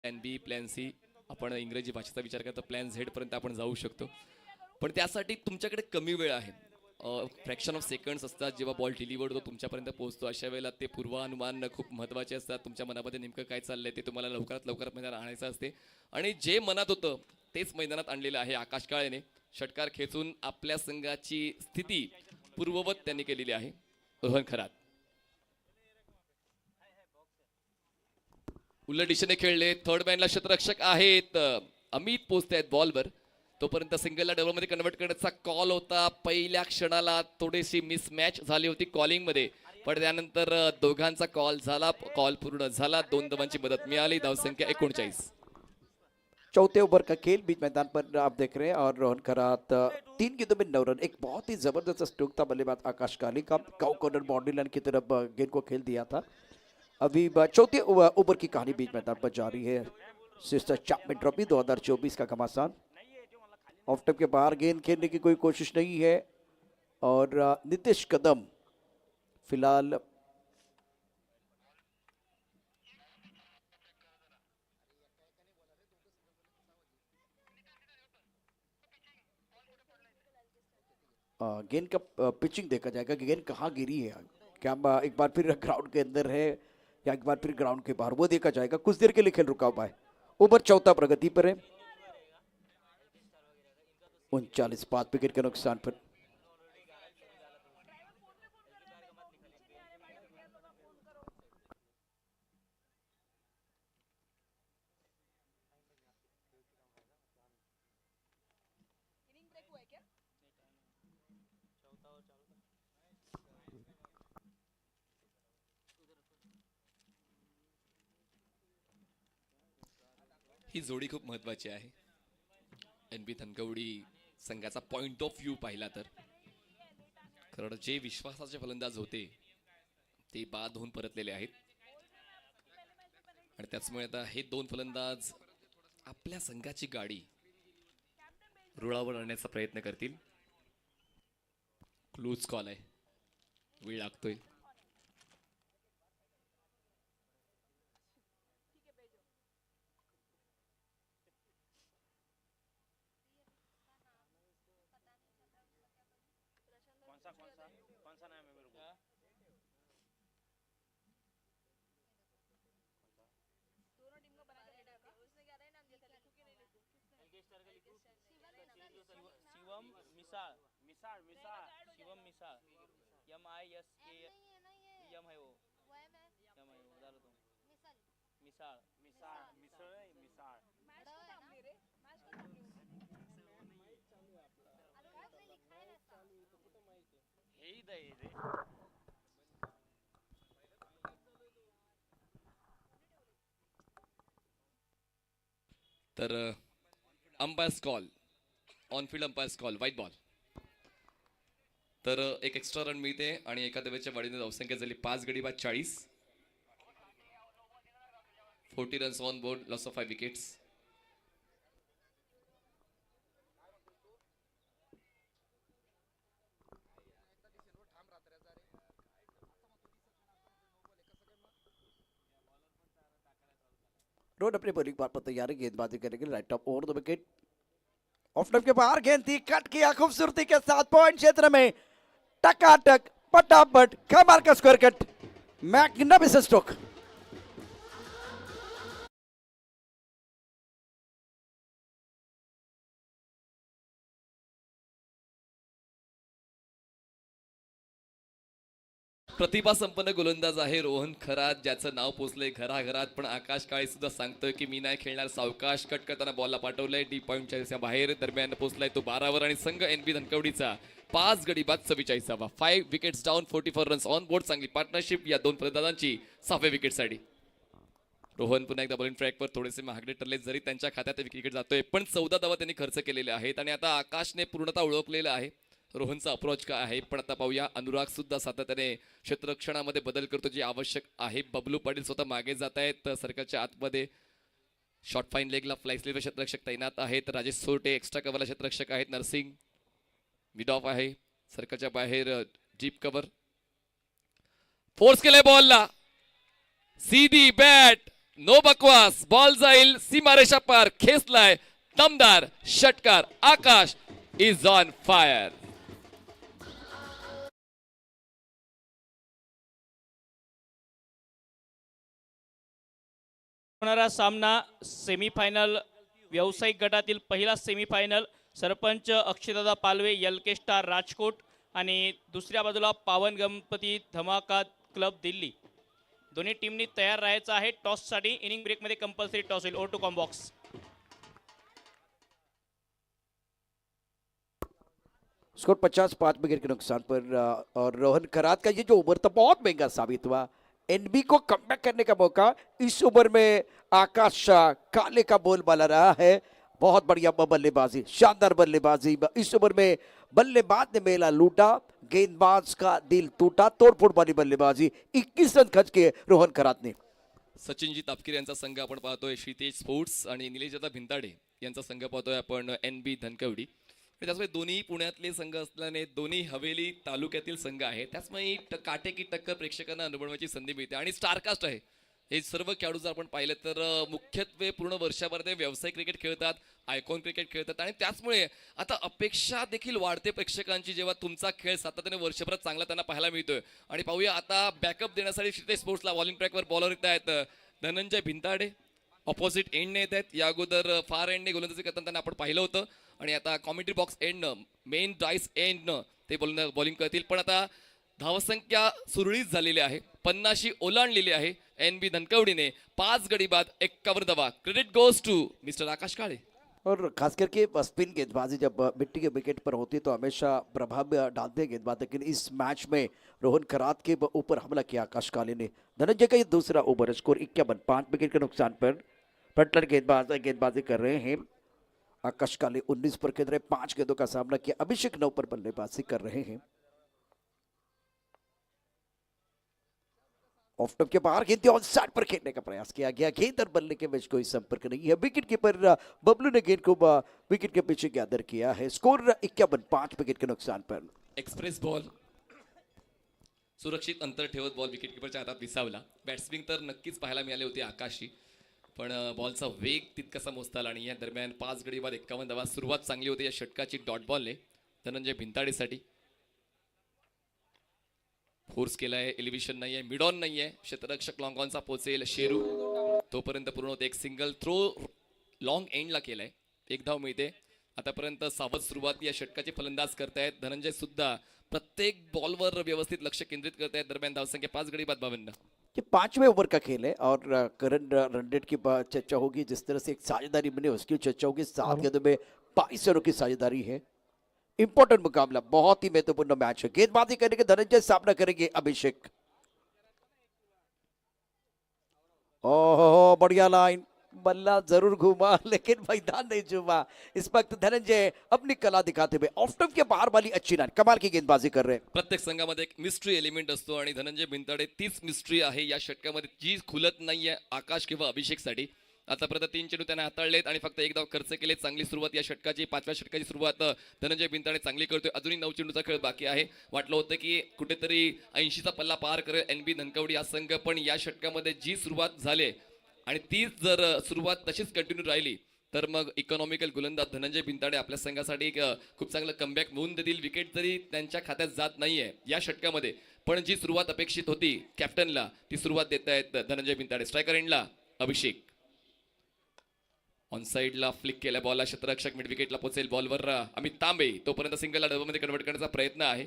प्लॅन बी, प्लॅन सी, आपण इंग्रजी भाषेचा विचार करता प्लॅन झेड पर्यंत आपण जाऊ शकतो. पण त्यासाठी तुमच्याकडे कमी वेळ आहे. फ्रॅक्शन ऑफ सेकंड्स असतात. जेव्हा बॉल डिलिव्हर्ड होतो तुमच्यापर्यंत पोहोचतो, अशा वेळेला ते पूर्वानुमान खूप महत्त्वाचे असतात. तुमच्या मनामध्ये नेमकं काय चाललंय ते तुम्हाला लवकरात लवकर मैदानात आणायचं असते. आणि जे मनात होतं तेच मैदानात आणलेलं आहे आकाश काळेने. षटकार खेचून आपल्या संघाची स्थिती पूर्ववत त्यांनी केलेली आहे. रोहन खरात उलट दिशेने खेळले. थर्ड मॅनला क्षेत्ररक्षक आहेत. अमित पोचते आहेत बॉलवर. तोपर्यंत सिंगलला डबलमध्ये कन्वर्ट करण्याचा कॉल होता. पहिल्या क्षणाला थोडीशी मिसमॅच झाली होती कॉलिंग मध्ये, पण त्यानंतर दोघांचा कॉल झाला. कॉल पूर्ण झाला. 2 धावांची मदत मिळाली. धावसंख्या 39. चौथे ओवर का खेल बीच मैदान पर आप देख रहे हैं और रोहन खरात 3 गेंदों में 9 रन, एक बहुत ही जबरदस्त स्ट्रोक था बल्लेबाज आकाश काली का. काउ कॉर्नर बाउंड्री लाइन की तरफ गेंद को खेल दिया था. अभी चौथे ओवर की कहानी बीच मैदान पर जारी है. सिस्टर चैंपियन ट्रॉफी 2024 का घमासान. ऑफ टॉप के बाहर गेंद खेलने की कोई कोशिश नहीं है और नितेश कदम फिलहाल गेंद का पिचिंग देखा जाएगा कि गेंद कहाँ गिरी है. क्या एक बार फिर ग्राउंड के अंदर है या एक बार फिर ग्राउंड के बाहर, वो देखा जाएगा. कुछ देर के लिए खेल रुका हुआ है. ओवर चौथा प्रगति पर है. 39 5 विकेट के नुकसान पर. ही जोडी खूप महत्वाची आहे. NB धनकवडी संघाचा पॉइंट ऑफ व्ह्यू पाहिला तर कारण जे विश्वासाचे फलंदाज होते ते बाद होऊन परतलेले आहेत. आणि त्याचमुळे आता हे 2 फलंदाज आपल्या संघाची गाडी रुळावर आणण्याचा प्रयत्न करतील. क्लोज कॉल आहे. वेळ लागतोय. कौन सा नाम है मेरे को? दोनों टीम को बना के लेटर का उसने क्या है नाम दिया था, लिखूं कि नहीं लिखूं? एल्केस्टर का लिखूं? शिवम मिसाल मिसाल मिसाल शिवम मिसाल MISA यम है वो यम है वो डालो तुम मिसाल मिसाल मिसाल मिसाल मैच को थांबली रे मैच को थांबली चालू आहे आपला काय लिखाय ना चालू तो कुठे माहिती आहे हे दे रे. तर umpires call, on field umpires call, white ball. तर एक एक्स्ट्रा रन मिळते आणि एका धावेच्या वाढीने धावसंख्या झाली 5 गडी बाद 40. 40 runs on board, loss of 5 wickets. Rohan अपने बॉलिंग पार पर तैयार है गेंदबाजी करने के लिए. Right off over the wicket. Off top के बाहर गेंद थी, कट किया खूबसूरती के साथ पॉइंट क्षेत्र में. टकाटक पटापट कमाल का स्कोर कट. Magnificent stroke. प्रतिभा संपन्न गोलंदाज आहे रोहन खरात, ज्याचं नाव पोचलंय घराघरात. पण आकाश काळे सुद्धा सांगतोय की मी नाही खेळणार. सावकाश कट करताना बॉलला पाठवलंय डी पॉइंटच्या बाहेर. दरम्यान पोचलाय तो 12 वर आणि संघ NB धनकवडीचा 5 गडी बाद 44वा. 5 wickets down, 44 runs on board. चांगली पार्टनरशिप या 2 फलंदाजांची 6व्या विकेटसाठी. रोहन पुन्हा एकदा बॉलिंग ट्रॅकवर थोडेसे महागडे ठरले, जरी त्यांच्या खात्यात विकेट जातोय, पण 14 धावा त्यांनी खर्च केलेले आहेत. आणि आता आकाशने पूर्णतः ओळखलेलं आहे रोहनचा अप्रोच काय आहे. पण आता पाहूया, अनुराग सुद्धा सातत्याने क्षेत्ररक्षणामध्ये बदल करतो जे आवश्यक आहे. बबलू पाटील स्वतः मागे जात आहेत सर्कलच्या आतमध्ये. शॉर्ट फाईन लेगला फ्लायस्लीवर क्षेत्ररक्षक तैनात आहेत. राजेश सोरटे एक्स्ट्रा कव्हरला क्षेत्ररक्षक आहेत. नर्सिंग मिड ऑफ आहे. सर्कलच्या बाहेर डीप कव्हर. फोर्स केलाय बॉलला, सीधी बॅट नो बकवास, बॉल जाईल सीमारेषा पार, खेचलाय दमदार षटकार. Akash is on fire. होणारा सामना सेमीफायनल व्यावसायिक गटातील पहिला सेमीफायनल. सरपंच अक्षयदादा पालवे एलके स्टार राजकोट आणि दुसऱ्या बाजूला पावन गणपती धमाका क्लब दिल्ली. दोन्ही टीमनी तयार राहायचं आहे टॉससाठी. इनिंग ब्रेकमध्ये कंपल्सरी टॉस होईल. Over to combox. Score 50 wicket के नुकसान पर और रोहन करात का ये जो ओवर था बहुत महंगा साबित हुआ. एनबी को कमबैक करने का मौका इस ओवर में आकाश काले का बोलबाला रहा है. बहुत बढ़िया बल्लेबाजी, शानदार बल्लेबाजी. इस ओवर में बल्लेबाज ने मेला लूटा, गेंदबाज का दिल टूटा. तोड़फोड़ वाली बल्लेबाजी. 21 रन खर्च किए रोहन करात ने. सचिनजी तापकीर यांचा संघ आपण पाहतोय. श्रीतेज स्पोर्ट्स आणि निलेशदादा भिंताडे यांचा संघ पाहतोय आपण NB धनकवडी. त्याचमुळे दोन्ही पुण्यातले संघ असल्याने दोन्ही हवेली तालुक्यातील संघ आहे. त्याचमुळे काटेकी टक्कर प्रेक्षकांना अनुभवण्याची संधी मिळते. आणि स्टारकास्ट आहे. हे सर्व खेळाडू जर आपण पाहिलं तर मुख्यत्वे पूर्ण वर्षभर ते व्यावसायिक क्रिकेट खेळतात, आयकॉन क्रिकेट खेळतात. आणि त्याचमुळे आता अपेक्षा देखील वाढते प्रेक्षकांची जेव्हा तुमचा खेळ सातत्याने वर्षभरात चांगला त्यांना पाहायला मिळतोय. आणि पाहूया आता बॅकअप देण्यासाठी श्रीतेज स्पोर्ट्सला बॉलिंग ट्रॅकवर बॉलर येत आहेत धनंजय भिंताडे. ऑपोजिट एंडने येत आहेत. या अगोदर फार एंडने गोलंदाजी करताना त्यांना आपण पाहिलं होतं. आणि आता कॉमेंट्री बॉक्स एंडनं, मेन डाईस एंडनं ते बॉलिंग करतील. पण आता धावसंख्या सुरळीत झालेली आहे, 50 ओलांडलेली आहे NB धनकवडीने. 5 गडी बाद 51 धावा. क्रेडिट गोज टू मिस्टर आकाश काळे. और खास करके स्पिन गेंदबाजी जब मिट्टी के विकेट पर होती तो हमेशा प्रभाव डालते हैं गेंदबाज. लेकिन इस मैच में रोहन करात के ऊपर हमला किया आकाश काले ने. धनंजय का ये दूसरा ओवर. स्कोर 51, 5 विकेट के नुकसान पर फ्रंटलर गेंदबाजी कर रहे हैं. आकाश काले 19 पर खेल रहे, 5 गेंदों का सामना किया. अभिषेक 9 पर बल्लेबाजी कर रहे हैं. ऑफ टॉप के बाहर गेंद ऑन साइड पर खेलने का प्रयास किया गया. गेंद और बल्ले के बीच कोई संपर्क नहीं है. विकेट कीपर बबलू ने गेंद को विकेट के पीछे गैदर किया है. स्कोर 51, 5 विकेट के नुकसान पर. एक्सप्रेस बॉल, सुरक्षित अंतर ठेवत बॉल विकेट कीपरच्या हातात विसावला. बॅट्समॅन तर नक्कीच पाहायला मिळाले होते आकाशी, पण बॉलचा वेग तितकासा मोजता आला आणि या दरम्यान 5 गडी बाद 51 धावा. सुरुवात चांगली होती या षटकाची डॉट बॉलने धनंजय भिंताडेसाठी. फोर्स केलाय, एलिव्हेशन नाहीये, मिड ऑन नाहीये. क्षेत्ररक्षक लॉंग ऑनचा पोचेल शेरू, तोपर्यंत पूर्ण होते. एक सिंगल थ्रो लॉंग एंडला केलाय, 1 धाव मिळते. आतापर्यंत सावध सुरुवात या षटकाचे फलंदाज करतायत. धनंजय सुद्धा प्रत्येक बॉलवर व्यवस्थित लक्ष केंद्रित करतायत. दरम्यान धावसंख्या 5 गडी बाद 52. ये 5वें ओवर का खेल है और करंट रन रेट की चर्चा होगी. जिस तरह से एक साझेदारी बनी उसकी चर्चा होगी. 7 गेंदों में 22 रनों की साझेदारी है. इंपॉर्टेंट मुकाबला, बहुत ही महत्वपूर्ण मैच है. गेंदबाजी करेंगे धनंजय, सामना करेंगे अभिषेक. ओह बढ़िया लाइन, बल्ला जरूर घूमा लेकिन मैदान नहीं झूमा. इस वक्त धनंजय अपनी कला दिखाते हुए ऑफ स्टंप के बाहर वाली अच्छी लाइन, कमाल की गेंदबाजी कर रहे हैं. प्रत्येक संघामध्ये एक मिस्ट्री एलिमेंट असतो आणि धनंजय भिंताडे तीच मिस्ट्री आहे या षटकामध्ये, जी खुलत नाहीये आकाश किंवा अभिषेकसाठी. आतापर्यंत 3 चेंडू त्याने हाताळलेत आणि फक्त 1 धाव खर्च केले. चांगली सुरुवात या षटकाची, 5व्या षटकाची सुरुवात धनंजय भिंताडे चांगली करतोय. अजूनही 9 चेंडूचा खेळ बाकी आहे. वाटलं होतं की कुठेतरी 80चा पल्ला पार करेल NB धनकवडी हा संघ, पण या षटकामध्ये जी सुरुवात झाली आणि तीच जर सुरुवात तशीच कंटिन्यू राहिली तर मग इकॉनॉमिकल गोलंदाज धनंजय भिंताडे आपल्या संघासाठी एक खूप चांगलं कमबॅक मिळवून देतील. विकेट जरी त्यांच्या खात्यात जात नाहीये या षटकामध्ये, पण जी सुरुवात अपेक्षित होती कॅप्टनला ती सुरुवात देत आहेत धनंजय भिंताडे. स्ट्रायकर एंडला अभिषेक, ऑन साइडला फ्लिक केल्या बॉलला क्षेत्ररक्षक मिड विकेटला पोहोचेल. बॉलवर अमित तांबे, तोपर्यंत सिंगलला डबलमध्ये कन्वर्ट करण्याचा प्रयत्न आहे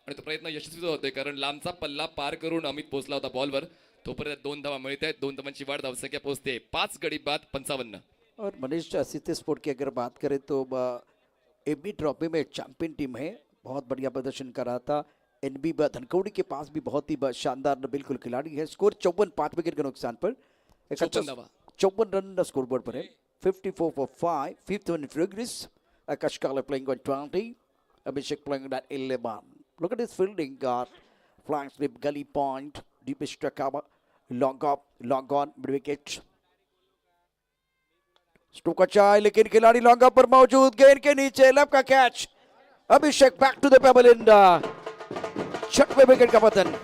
आणि तो प्रयत्न यशस्वी होतोय कारण लांबचा पल्ला पार करून अमित पोहोचला होता बॉलवर. तोपर्यंत 2 धावा मिळत आहेत. 2 धावांची वाढ, धावसंख्या पोहोचते 5 गडी बाद 55. और मनीष सीते स्पोर्ट की अगर बात करें तो एबी ट्रॉफी में चैंपियन टीम है, बहुत बढ़िया प्रदर्शन कर रहा था. NB धनकवडी के पास भी बहुत ही शानदार बिल्कुल खिलाड़ी है. स्कोर 54, 5 विकेट के नुकसान पर. 54 रन स्कोर बोर्ड पर है. 54 for 5, 5th one in progress. Akash Kale playing on 20, Abhishek playing at 11. Look at his fielding, flying slip, gully point, deepest cover, long up, long on, mid wicket. Stroke अच्छा है लेकिन खिलाड़ी लॉन्ग अप पर मौजूद, गेंद के नीचे लेफ्ट का catch. Abhishek back to the pavilion in 6वें विकेट का पतन.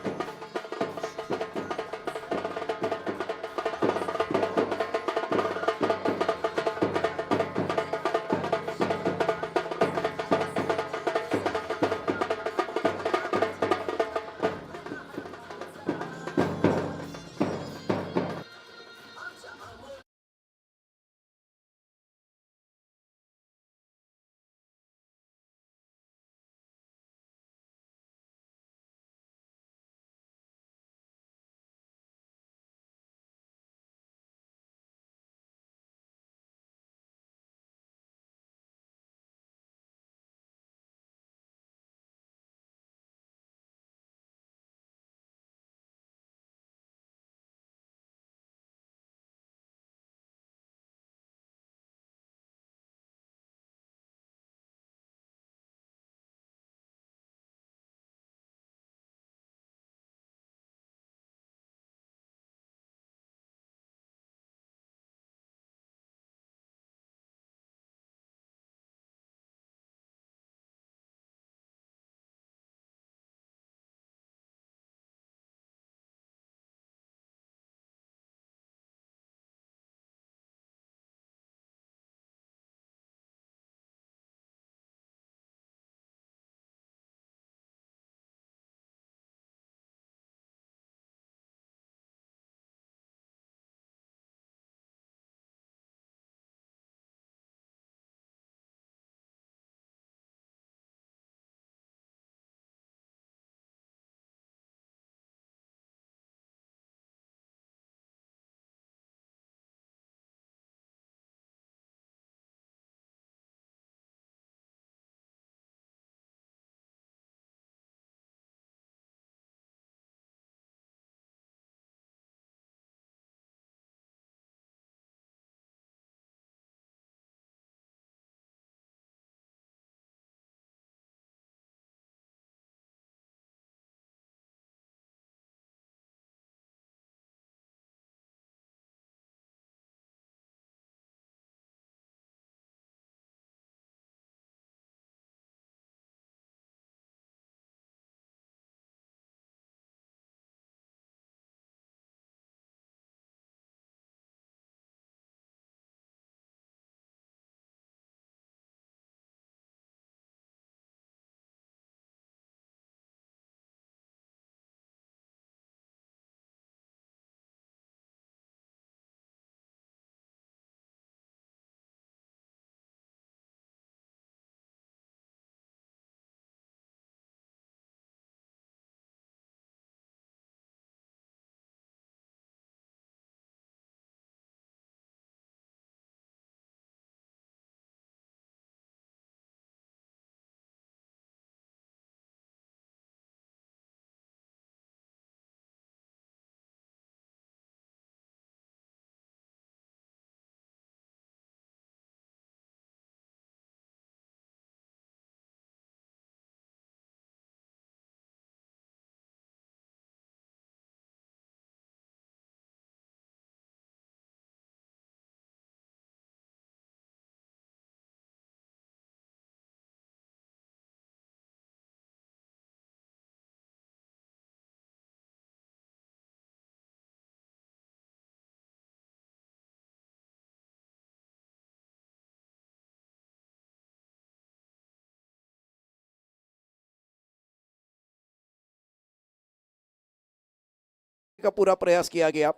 का पूरा प्रयास किया गया,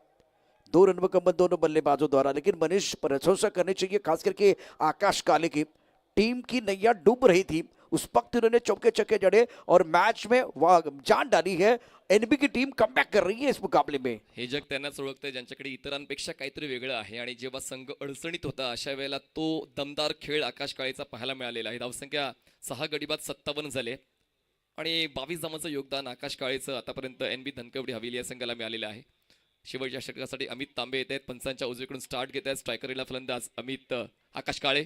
2 रन मुकम्मल दोनों बल्लेबाजों द्वारा, लेकिन मनीष प्रशंसा करनी चाहिए खास करके आकाश काले की। टीम की नैया डूब रही थी, उस वक्त उन्होंने चौके छक्के जड़े और मैच में जान डाली है। एनबी की टीम कमबॅक कर रही है इस मुकाबले में। हे जग त्यांनाच ओळखतंय ज्यांच्याकडे इतरांपेक्षा काहीतरी वेगळं आहे आणि जेव्हा संघ अडचणीत होता अशा वेळेला तो दमदार खेळ आकाश काळेचा पाहायला मिळालेला आहे। धावसंख्या 6 गडी बाद 57 झाले आणि 22 धावांचं योगदान आकाश काळेचं आतापर्यंत एनबी धनकवडी हवेली या संघाला मिळालेलं आहे। शेवटच्या षटकासाठी अमित तांबे येत आहेत, पंचांच्या उजवीकडून स्टार्ट घेत आहेत। स्ट्रायकरला फलंदाज आकाश काळे,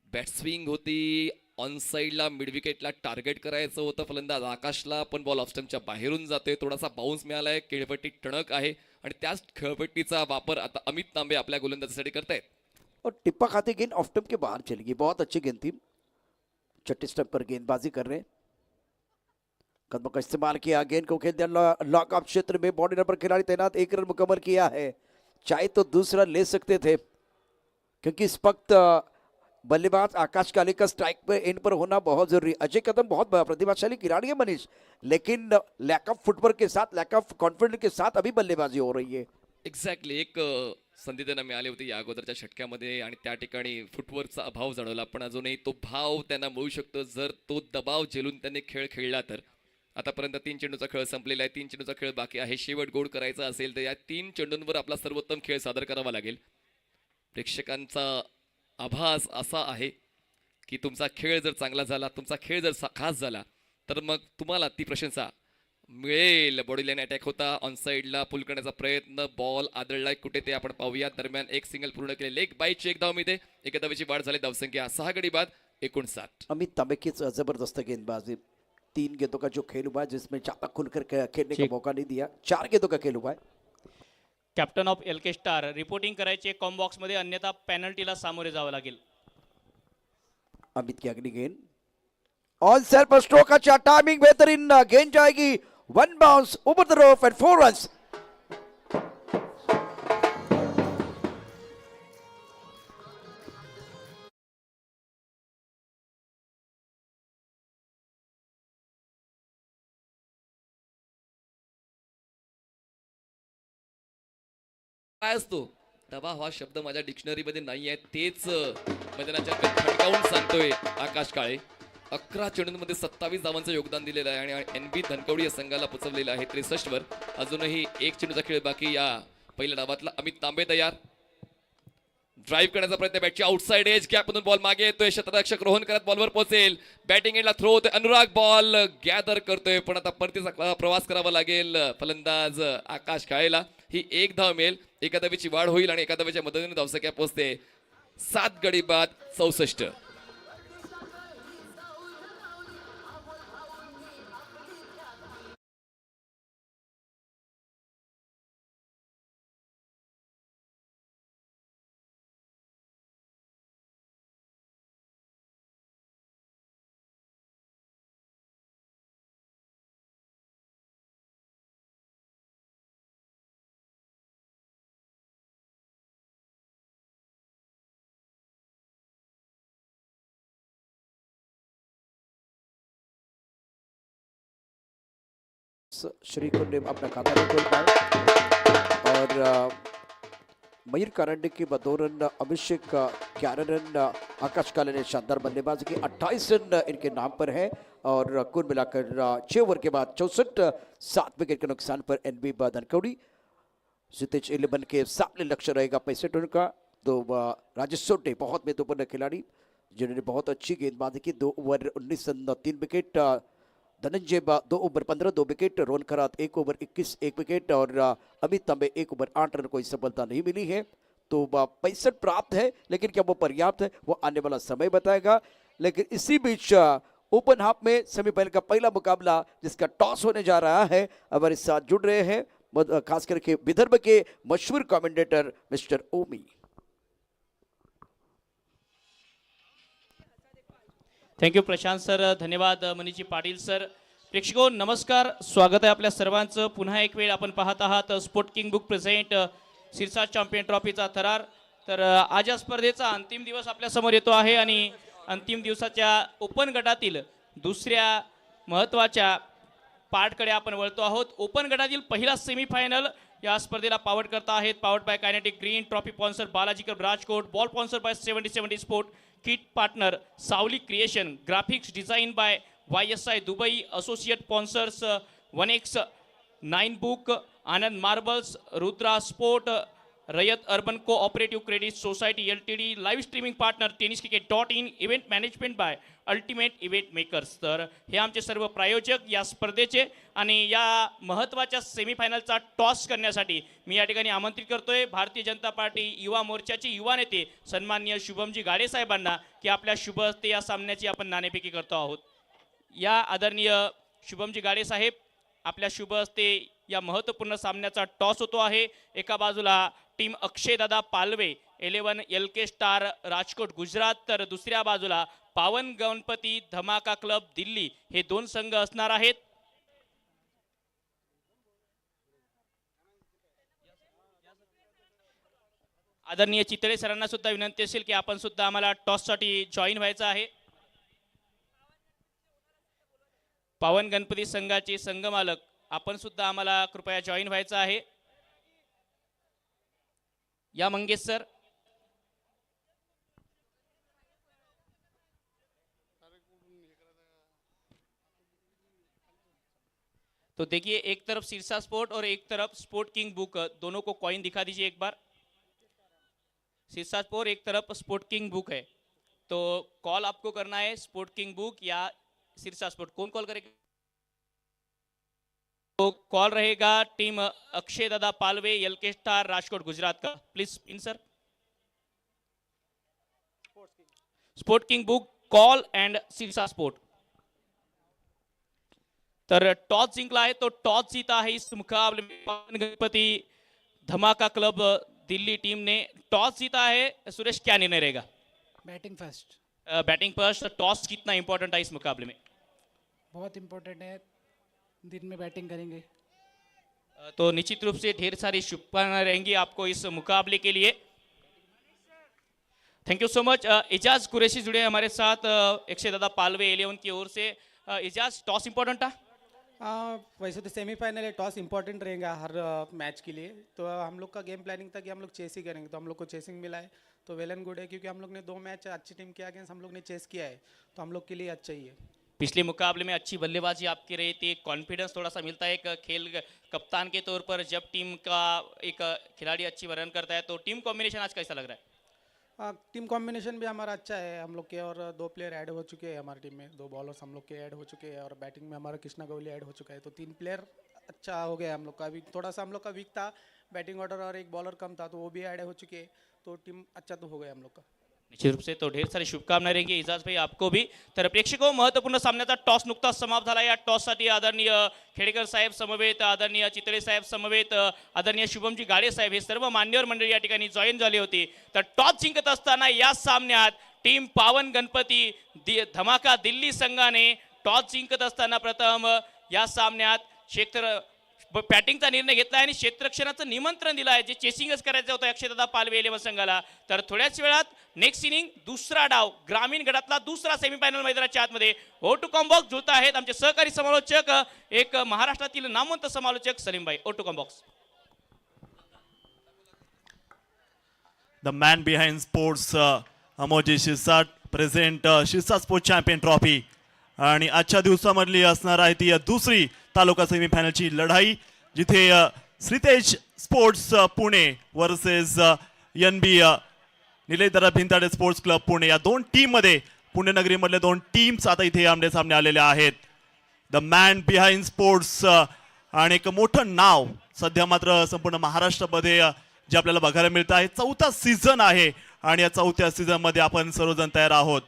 बॅट स्विंग होती ऑन साइडला, मिड विकेटला टार्गेट करायचं होतं फलंदाज आकाशला, पण बॉल ऑफ स्टंपच्या बाहेरून जातोय, थोडासा बाउन्स मिळालाय, खेळपट्टी टणक आहे आणि त्याच खेळपट्टीचा वापर आता अमित तांबे आपल्या गोलंदाजीसाठी करतायत। और टिप्पा खाते गेंद ऑफ स्टंप के बाहर चली गई, बहुत अच्छी गेंद थी। छठे स्टंप पर गेंदबाजी कर रहे हैं, कदमों का इस्तेमाल किया, गेंद को खेल दिया लॉक ऑफ क्षेत्र में, बॉडी नंबर खिलाड़ी तैनात, 1 रन मुकम्मल किया है। चाहे तो दूसरा ले सकते थे क्योंकि इस वक्त बल्लेबाज आकाश काले का स्ट्राइक पे एंड पर होना बहुत जरूरी। अजय कदम बहुत प्रतिभाशाली खिलाड़ी है मनीष, लेकिन लैक ऑफ फुटवर्क के साथ, लैक ऑफ कॉन्फिडेंस के साथ अभी बल्लेबाजी हो रही है। एक्झॅक्टली एक संधी त्यांना मिळाली होती या अगोदरच्या षटक्यामध्ये आणि त्या ठिकाणी फुटवर्कचा अभाव जाणवला, पण अजूनही तो भाव त्यांना मिळू शकतो जर तो दबाव झेलून त्यांनी खेळ खेळला तर। आतापर्यंत 3 चेंडूचा खेळ संपलेला आहे, 3 चेंडूचा खेळ बाकी आहे। शेवट गोड करायचा असेल तर या 3 चेंडूंवर आपला सर्वोत्तम खेळ सादर करावा लागेल। प्रेक्षकांचा आभास असा आहे की तुमचा खेळ जर चांगला झाला, तुमचा खेळ जर खास झाला तर मग तुम्हाला ती प्रशंसा मिळेल। बॉडी लाईन अटॅक होता, ऑन साइडला पुल करण्याचा प्रयत्न, बॉल आदळलाय कुठे ते आपण पाहूया। दरम्यान एक सिंगल पूर्ण केले, लेग बाईची एक धाव मिळते, एका धावेची वाढ झाली, धावसंख्या 6 गडी बाद 59। अमित तांबे की जबरदस्त गेंदबाजी, 3 गेंदों का जो खेल हुआ है जिसमें चातक खुलकर खेलने का मौका नहीं दिया, 4 गेंदों का खेल हुआ है। Captain of L K star reporting करायचे कॉम बॉक्स मध्ये, अन्यथा पेनल्टीला सामोरे जावं लागेल। अमित की अगली गेंद ऑन सेल्फ स्ट्रोक, अच्छा टाइमिंग बेहतरीन, गेंद जाएगी 1 bounce over the roof and 4 runs. काय असतो दबाव हा शब्द माझ्या डिक्शनरी मध्ये नाही आहे, तेच मैदानाच्या खडकावून सांगतोय आकाश काळे। 11 चेंडूंमध्ये 27 धावांचं योगदान दिलेलं आहे आणि एनबी धनकवडी या संघाला पोचवलेलं आहे 63 वर। अजूनही 1 चेंडूचा खेळ बाकी या पहिल्या डावातला। अमित तांबे तयार, ड्राइव्ह करण्याचा प्रयत्न, बॅटची आउटसाइड एज, गॅपमधून बॉल मागे येतोय, क्षेत्ररक्षक रोहन करत बॉलवर पोहोचेल, बॅटिंग एंडला थ्रो होतोय, अनुराग बॉल गॅदर करतोय, पण आता परतीचा प्रवास करावा लागेल फलंदाज आकाश काळेला। ही 1 धाव मिळेल, एका धावेची वाढ होईल आणि एका धावेच्या मदतीने धावसंख्या पोहोचते 7 गडी बाद 64। श्रीकुंड ने अपना खाता नहीं खोल पाए और मयूर कारंडे की 2 रन, अभिषेक 11 रन, आकाश काले ने शानदार बल्लेबाजी की, 28 रन इनके नाम पर है और कुल मिलाकर 6 ओवर के बाद 64, 7 विकेट के नुकसान पर एनबी धनकवडी। सितेश 11 के सामने लक्ष्य रहेगा 65 रन का। तो राजेश सोटे बहुत महत्वपूर्ण खिलाड़ी जिन्होंने बहुत अच्छी गेंदबाजी की, 2 over 19 run 3 wicket, Dhananjay 2 over 15 2 wicket, Rohan Kharat 1 over 21 1 wicket और अमित तांबे 1 ओवर 8 रन, कोई सफलता नहीं मिली है। तो 65 प्राप्त है, लेकिन क्या वो पर्याप्त है वो आने वाला समय बताएगा। लेकिन इसी बीच ओपन हाफ में सेमीफाइनल का पहला मुकाबला जिसका टॉस होने जा रहा है, हमारे साथ जुड़ रहे हैं खास करके विदर्भ के मशहूर कमेंटेटर मिस्टर ओमी। थँक्यू प्रशांत सर, धन्यवाद मनीषजी पाटील सर। प्रेक्षको नमस्कार, स्वागत आहे आपल्या सर्वांचं। पुन्हा एक वेळ आपण पाहत आहात sport king book present Sirsa champion ट्रॉफीचा थरार। तर आज या स्पर्धेचा अंतिम दिवस आपल्या समोर येतो आहे आणि अंतिम दिवसाच्या ओपन गटातील दुसऱ्या महत्त्वाच्या पार्टकडे आपण वळतो आहोत. ओपन गटातील पहिला सेमीफायनल या स्पर्धेला पावड करता आहेत. Powered by kinetic green, trophy sponsor Balaji club Rajkot, ball sponsor by 70-70 sport, kit partner Savli creation, graphics design by YSI Dubai, associate sponsors 1x 9 book, Anand marbles, Rudra sport, Rayat urban cooperative credit society LTD, live streaming partner tenniscricket.in, event management by ultimate event makers. तर हे आमचे सर्व प्रायोजक या स्पर्धेचे. आणि या महत्त्वाच्या सेमीफायनलचा टॉस करण्यासाठी मी या ठिकाणी आमंत्रित करतोय भारतीय जनता पार्टी युवा मोर्चाचे युवा नेते सन्माननीय शुभमजी गाडे साहेबांना की आपल्या शुभ हस्ते या सामन्याची आपण नाणेफेकी करतो आहोत. या आदरणीय शुभमजी गाडे साहेब, आपल्या शुभ हस्ते या महत्त्वपूर्ण सामन्याचा टॉस होतो आहे. एका बाजूला टीम अक्षयदादा पालवे 11 LK स्टार राजकोट गुजरात, तर दुसऱ्या बाजूला पावन गणपती धमाका क्लब दिल्ली हे दोन संघ असणार आहेत. आदरणीय चितळे सरांना सुद्धा विनंती असेल की आपण सुद्धा आम्हाला टॉससाठी जॉईन व्हायचं आहे. पावन गणपती संघाचे संघमालक आपण सुद्धा आम्हाला कृपया जॉईन व्हायचं आहे. या मंगेश सर. तो देखिए एक तरफ सिरसा स्पोर्ट और एक तरफ स्पोर्ट किंग बुक, दोनों को कॉइन दिखा दीजिए एक बार. सिरसा स्पोर्ट एक तरफ स्पोर्ट किंग बुक है, तो कॉल आपको करना है स्पोर्ट किंग बुक या सिरसा स्पोर्ट. कौन कॉल करेगा? तो कॉल रहेगा टीम अक्षय दादा पालवे LK स्टार राजकोट गुजरात का. Please in sir. Sport king book, call end Sirsa sport. तर टॉस जिंकला आहे, तो टॉस जीता आहे इस मुकाबले में पावन गणपति धमाका क्लब दिल्ली टीम ने टॉस जीता है. सुरेश, क्या निर्णय रहेगा? Batting first. Batting first. Toss कितना इंपॉर्टेंट है इस मुकाबले में? बहुत इम्पोर्टेंट है, दिन में बैटिंग करेंगे. तो निश्चित रूप से ढेर सारी शुभकामनाएं रहेंगी आपको इस मुकाबले के लिए. Thank you so much. Ijaz Qureshi जुड़े हैं हमारे साथ अक्षय दादा पालवे 11 की ओर से. इजाज, टॉस इंपॉर्टेंट था? वैसे तो सेमीफाइनल है, टॉस इंपॉर्टेंट रहेगा हर मैच के लिए. तो हम लोग का गेम प्लानिंग था कि हम लोग चेस ही करेंगे, तो हम लोग को चेसिंग मिला है, तो वेल एंड गुड है. क्योंकि हम लोग ने 2 मैच अच्छी टीम के अगेंस्ट हम लोग ने चेस किया है, तो हम लोग के लिए अच्छा ही है. पिछले मुकाबले में अच्छी बल्लेबाजी आपकी रही थी, कॉन्फिडेंस थोड़ा सा मिलता है एक खेल कप्तान के तौर पर जब टीम का एक खिलाड़ी अच्छी रन करता है. तो टीम कॉम्बिनेशन आज कैसा लग रहा है? टीम कॉम्बिनेशन भी हमारा अच्छा है. हम लोग के और 2 प्लेयर ऐड हो चुके हैं हमारी टीम में, 2 बॉलर्स हम लोग के ऐड हो चुके हैं, और बैटिंग में हमारा कृष्णा गौली ऐड हो चुका है. तो 3 प्लेयर अच्छा हो गया हम लोग का. अभी थोड़ा सा हम लोग का वीक था बैटिंग ऑर्डर, और एक बॉलर कम था, तो वो भी ऐड हो चुके हैं. तो टीम अच्छा तो हो गया हम लोग का. निश्चित रूप से तो ढेर सारी शुभकामनाएं रहेंगी इजाज भाई आपको भी. तर प्रेक्षको, महत्वपूर्ण सामन्याचा टॉस नुकताच समाप्त झाला. या टॉससाठी आदरणीय खेडेकर साहेब समवेत, आदरणीय चितळे साहेब समवेत, आदरणीय शुभमजी गाडे साहेब हे सर्व मान्यवर मंडळी या ठिकाणी जॉईन झाली होती. तर टॉस जिंकत असताना या सामन्यात टीम पावन गणपती धमाका दिल्ली संघाने टॉस जिंकत असताना प्रथम या सामन्यात बॅटिंगचा निर्णय घेतला आणि क्षेत्ररक्षणाचं निमंत्रण दिलं आहे, जे चेसिंगच करायचं होतं अक्षयदादा पालवे 11 संघाला. तर थोड्याच वेळात नेक्स्ट इनिंग, दुसरा डाव, ग्रामीण गटातला दुसरा सेमीफायनल मैदानाच्या आतमध्ये O2 कॉम्बॉक्स जुळत आहेत आमचे सहकारी समालोचक, एक महाराष्ट्रातील नामवंत समालोचक सलीमभाई. O2 combox. The man behind sports, Amoji Shirsat, present Shirsat sport champion trophy. आणि आजच्या दिवसामधली असणार आहे ती दुसरी तालुका सेमीफायनलची लढाई, जिथे Shritej sports Pune versus NB Nilesh Bhintade sports club Pune, या 2 टीम मध्ये पुण्यनगरीमधले 2 टीम्स आता इथे आमने सामने आलेले आहेत. द मॅन बिहाइंड स्पोर्ट्स, आणि एक मोठं नाव सध्या मात्र संपूर्ण महाराष्ट्रामध्ये जे आपल्याला बघायला मिळतं आहे. 4था सीझन आहे, आणि या 4थ्या सीझन मध्ये आपण सर्वजण तयार आहोत.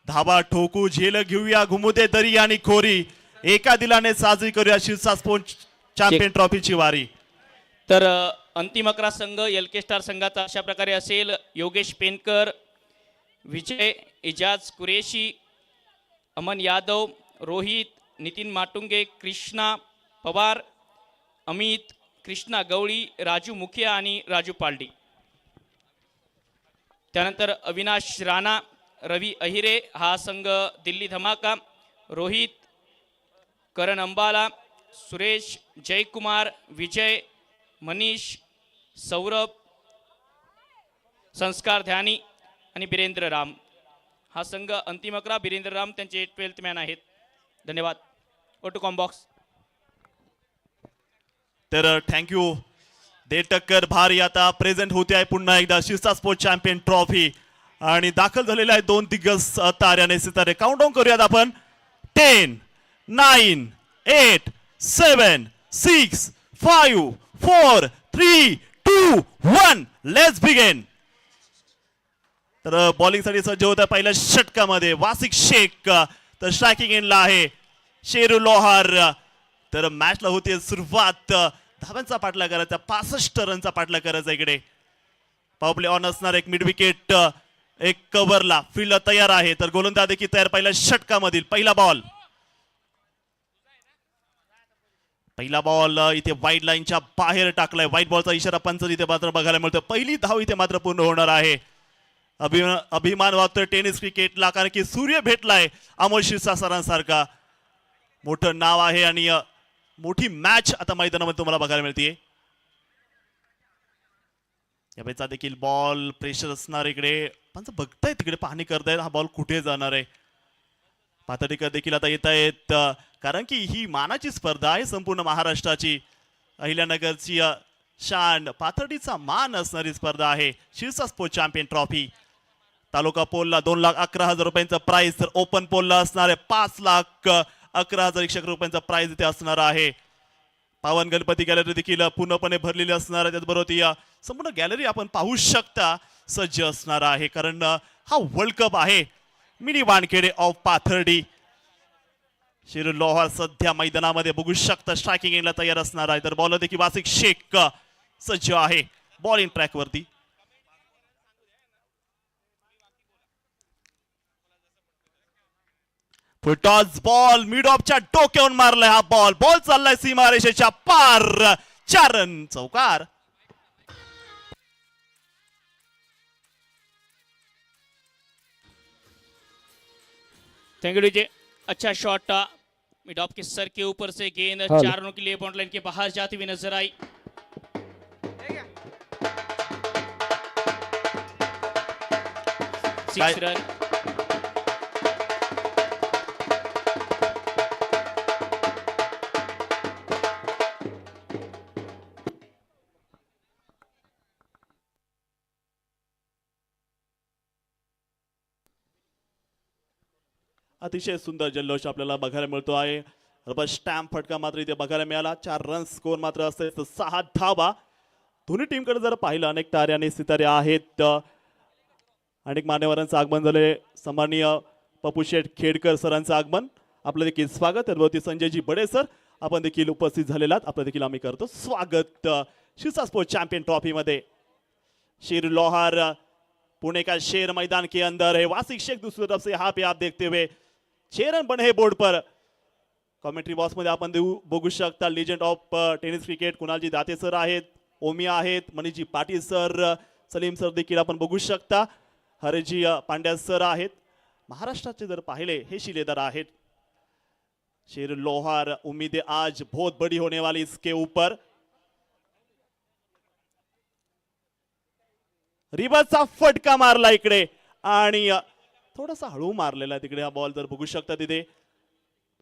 धाबा ठोकू, झेल घेऊया, घुमू दे दरी आणि खोरी, एका दिलाने साजरी करूया शिरसा स्पोर्ट्स चॅम्पियन ट्रॉफीची वारी. तर अंतिम 11 संघ LK स्टार संघाचा अशा प्रकारे असेल: योगेश पेनकर, विजय, इजाज कुरेशी, अमन यादव, रोहित, नितीन माटुंगे, कृष्णा पवार, अमित, कृष्णा गवळी, राजू मुखिया आणि राजू पालडी. त्यानंतर अविनाश राणा, रवी अहिरे हा संघ दिल्ली धमाका, रोहित, करण अंबाला, सुरेश, जयकुमार, विजय, मनीष, सौरभ, संस्कार ध्यानी आणि बिरेंद्र राम. हा संघ अंतिम 11. बिरेंद्र राम त्यांचे 12th मॅन आहेत. धन्यवाद. ओटू कॉम्बॉक्स. तर थँक्यू. दे टक्कर भारी आता प्रेझेंट होते आहे पुन्हा एकदा शिरसा स्पोर्ट चॅम्पियन ट्रॉफी आणि दाखल झालेले आहे 2 दिग्गज तारे सितारे. काउंटडाऊन करूयात आपण. 10, 9, 8, 7, 6, 5, 4, 3, 2, 1. Let's begin. तर बॉलिंग साठी सज्ज होत आहे पहिल्या षटकामध्ये वासिक शेख. तर स्ट्रायकिंग एंडला आहे शेरू लोहार. तर मॅचला होती सुरुवात. धावांचा पाठलाग करायचा, 65 रनचा पाठलाग करायचा. इकडे पॉवर प्ले ऑन असणार. एक मिड विकेट, एक कव्हरला फील्ड तयार आहे. तर गोलंदाज देखील तयार पहिल्या षटकामधील पहिला बॉल. पहिला बॉल इथे वाईड लाईनच्या बाहेर टाकलाय. व्हाईट बॉलचा इशारा पंच इथे मात्र बघायला मिळतो. पहिली धाव इथे मात्र पूर्ण होणार आहे. अभिमान वाटतोय टेनिस क्रिकेटला, कारण की सूर्य भेटलाय अमोल शिरसा सरांसारखा. मोठं नाव आहे आणि मोठी मॅच आता मैदानामध्ये तुम्हाला बघायला मिळते. या वेळेचा देखील बॉल प्रेशर असणार. इकडे पंच बघतायत, तिकडे पाहणी करतायत हा बॉल कुठे जाणार आहे. पाथर्डीकर देखील आता येत आहेत, कारण की ही मानाची स्पर्धा आहे संपूर्ण महाराष्ट्राची. अहिल्यानगरची शान, पाथर्डीचा मान असणारी स्पर्धा आहे शिरसा स्पोर्ट चॅम्पियन ट्रॉफी. तालुका पोलला 2,11,000 रुपयांचा प्राइज, तर ओपन पोलला असणार आहे 5,11,100 रुपयांचा प्राइज इथे असणार आहे. पावन गणपती गॅलरी देखील पूर्णपणे भरलेली असणार आहे. त्याचबरोबर ती संपूर्ण गॅलरी आपण पाहू शकता सज्ज असणार आहे, कारण हा वर्ल्ड कप आहे. Mini Wankhede of Pathardi. शिरू लोहार सध्या मैदानामध्ये बघू शकता स्ट्रायकिंग एंडला तयार असणार आहे. तर बॉलर देखील वासिक शेख सज्ज आहे बॉलिंग ट्रॅक वरती. फुटॉस बॉल मिड ऑफच्या डोक्यावरून मारलाय हा बॉल. बॉल चाललाय सीमारेषेच्या पार. 4 रन चौकार. Thank you DJ. अच्छा शॉट मिड ऑफ के सर के ऊपर से गेंद 4 रनों के लिए बाउंड्री लाइन के बाहर जाती हुई नजर आई. 6 रन. अतिशय सुंदर जल्लोष आपल्याला बघायला मिळतो आहे. रबर स्टॅम्प फटका मात्र इथे बघायला मिळाला. 4 रन स्कोर मात्र असते 6 धावा. दोन्ही टीमकडे जर पाहिलं अनेक तारे आणि सितारे आहेत. अनेक मान्यवरांचं आगमन झाले. सन्माननीय पप्पू शेठ खेडकर सरांचं आगमन. आपलं देखील स्वागत. त्यावरती संजयजी बडे सर आपण देखील उपस्थित झालेला आहात. आपलं देखील आम्ही करतो स्वागत शिरसा स्पोर्ट चॅम्पियन ट्रॉफी मध्ये. शेर लोहार पुणे का शेर मैदान के अंदर है. वासिक शेख दूसरी तरफ से यहाँ पे आप देखते हुए 6 रन बने हैं बोर्ड पर. कॉमेंट्री बॉक्स मध्ये आपण बघू शकता लिजेंड ऑफ टेनिस क्रिकेट कुणालजी दाते सर आहेत, ओमिया आहेत, मनीषजी पाटील सर, सलीम सर देखील आपण बघू शकता. हरेजी पांड्या सर आहेत. महाराष्ट्राचे जर पाहिले हे शिलेदार आहेत. शेर लोहार उम्मीद है आज बहुत बड़ी होने वाली इसके ऊपर. रिवर्सचा फटका मारला इकडे आणि थोडासा हळू मारलेला आहे तिकडे हा बॉल. जर बघू शकता तिथे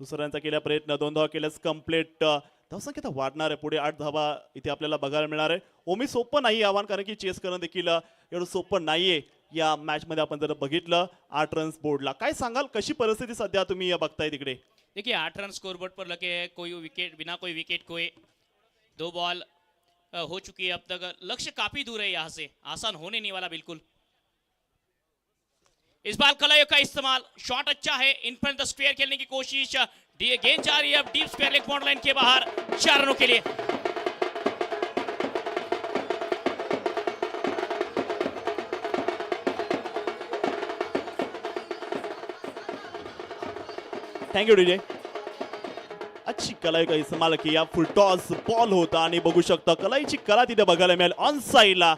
दुसऱ्यांचा केला प्रयत्न, 2 धावा केल्यास कम्प्लीट. धावसंख्या वाढणार आहे पुढे 8 धावा इथे आपल्याला बघायला मिळणार आहे. ओमी सोपं नाही आव्हान, कारण की चेस करणं देखील एवढं सोपं नाहीये या मॅच मध्ये. आपण जर बघितलं 8 रन्स बोर्डला. काय सांगाल, कशी परिस्थिती सध्या तुम्ही बघताय तिकडे? देखिए 8 रन स्कोर बोर्ड पर लगे हैं. कोई विकेट बिना कोई विकेट कोई 2 बॉल हो चुकी है अब तक. लक्ष्य काफी दूर है यहाँ से, आसान होने नहीं वाला बिल्कुल. इस बार कलाइयों का इस्तेमाल, शॉट अच्छा है, इन फ्रंट द स्क्वायर खेलने की कोशिश. गेंद जा रही है अब deep square leg boundary line के बाहर 4 रनों के लिए. Thank you DJ. अच्छी कलाई का इस्तेमाल किया. फुल टॉस बॉल होता आणि बघू शकता कलाईची कला तिथे बघायला मिळाली. ऑन साइडला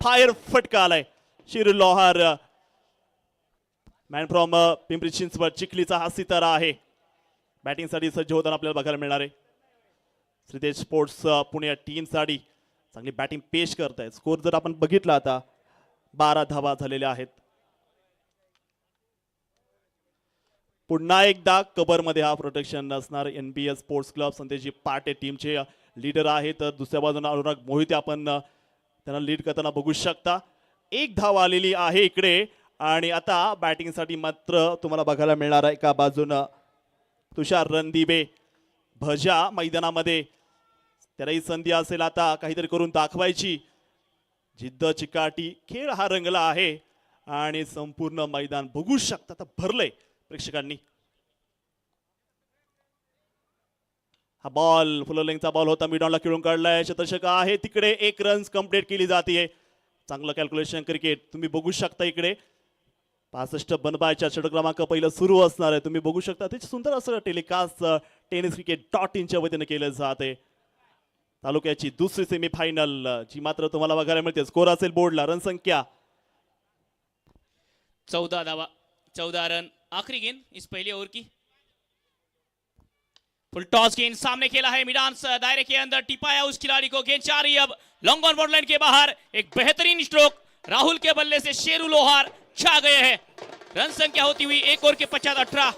फायर फटका आलाय. शिर लोहार मॅन फ्रॉम पिंपरी चिंचवड चिखलीचा हा सितारा आहे. बॅटिंगसाठी सज्ज होताना आपल्याला बघायला मिळणार आहे. श्रीतेज स्पोर्ट्स पुणे या टीमसाठी चांगली बॅटिंग पेश करत आहेत. स्कोर जर आपण बघितला आता 12 धावा झालेल्या आहेत. पुन्हा एकदा कबरमध्ये हा प्रोटेक्शन असणार NBS स्पोर्ट्स क्लब संदेशजी पाटे टीमचे लीडर आहेत. तर दुसऱ्या बाजूला अनुराग मोहिते आपण त्यांना लीड करताना बघू शकता. एक धाव आलेली आहे इकडे आणि आता बॅटिंगसाठी मात्र तुम्हाला बघायला मिळणार आहे एका बाजूनं तुषार रणदिवे भजा मैदानामध्ये. त्यालाही संधी असेल आता काहीतरी करून दाखवायची. जिद्द चिकाटी खेळ हा रंगला आहे आणि संपूर्ण मैदान बघू शकता आता भरलंय प्रेक्षकांनी. हा बॉल फुलरलेंगचा बॉल होता, मिडॉनला खेळून काढलाय. शतषक आहे तिकडे, 1 रन्स कंप्लीट केली जाते. चांगलं कॅल्क्युलेशन क्रिकेट तुम्ही बघू शकता इकडे. 65 बनबायच्या षटक क्रमांक पहिलं सुरू असणार आहे. तुम्ही बघू शकता ते सुंदर असं टेलिकास्ट tenniscricket.in च्या वतीने केलं जाते. तालुक्याची दुसरी सेमीफायनल जी मात्र तुम्हाला बघायला मिळते. स्कोर असेल बोर्डला, रन संख्या 14 धावा, 14 रन, आखिरी गेंद इस पहले ओवर की. फुल टॉस गेंद सामने खेला है, मिडान दायरे के अंदर टिपाया उस खिलाड़ी को. गेंद जा रही है अब लॉन्ग ऑन बॉर्डर लाइन के बाहर. एक बेहतरीन स्ट्रोक राहुल के बल्ले से शेरू लोहार छा गए हैं. रन संख्या होती हुई 1 ओवर के 50-18.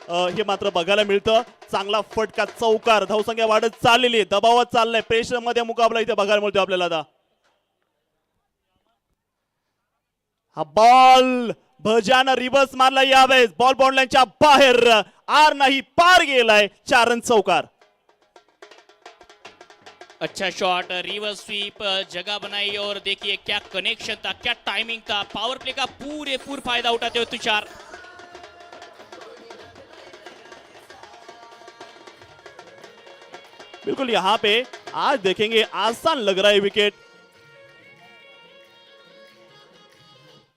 हे मात्र बघायला मिळतं. चांगला फटका, चौकार, धावसंख्या वाढत चाललेली आहे. दबावात चाललाय, प्रेशर मध्ये मुकाबला इथे बघायला मिळतो आपल्याला. आता हा बॉल भजानं रिव्हर्स मारला यावेळेस. बॉल बॉन्डलाईनच्या बाहेर, आर नाही पार गेलाय. 4 रन चौकार. अच्छा शॉट, रिवर्स स्वीप, जगह बनाई और देखिए क्या कनेक्शन था, क्या टाइमिंग था. पावर प्ले का पूरेपूर फायदा उठाते हुए तुषार. बिल्कुल यहाँ पे आज देखेंगे आसान लग रहा है विकेट,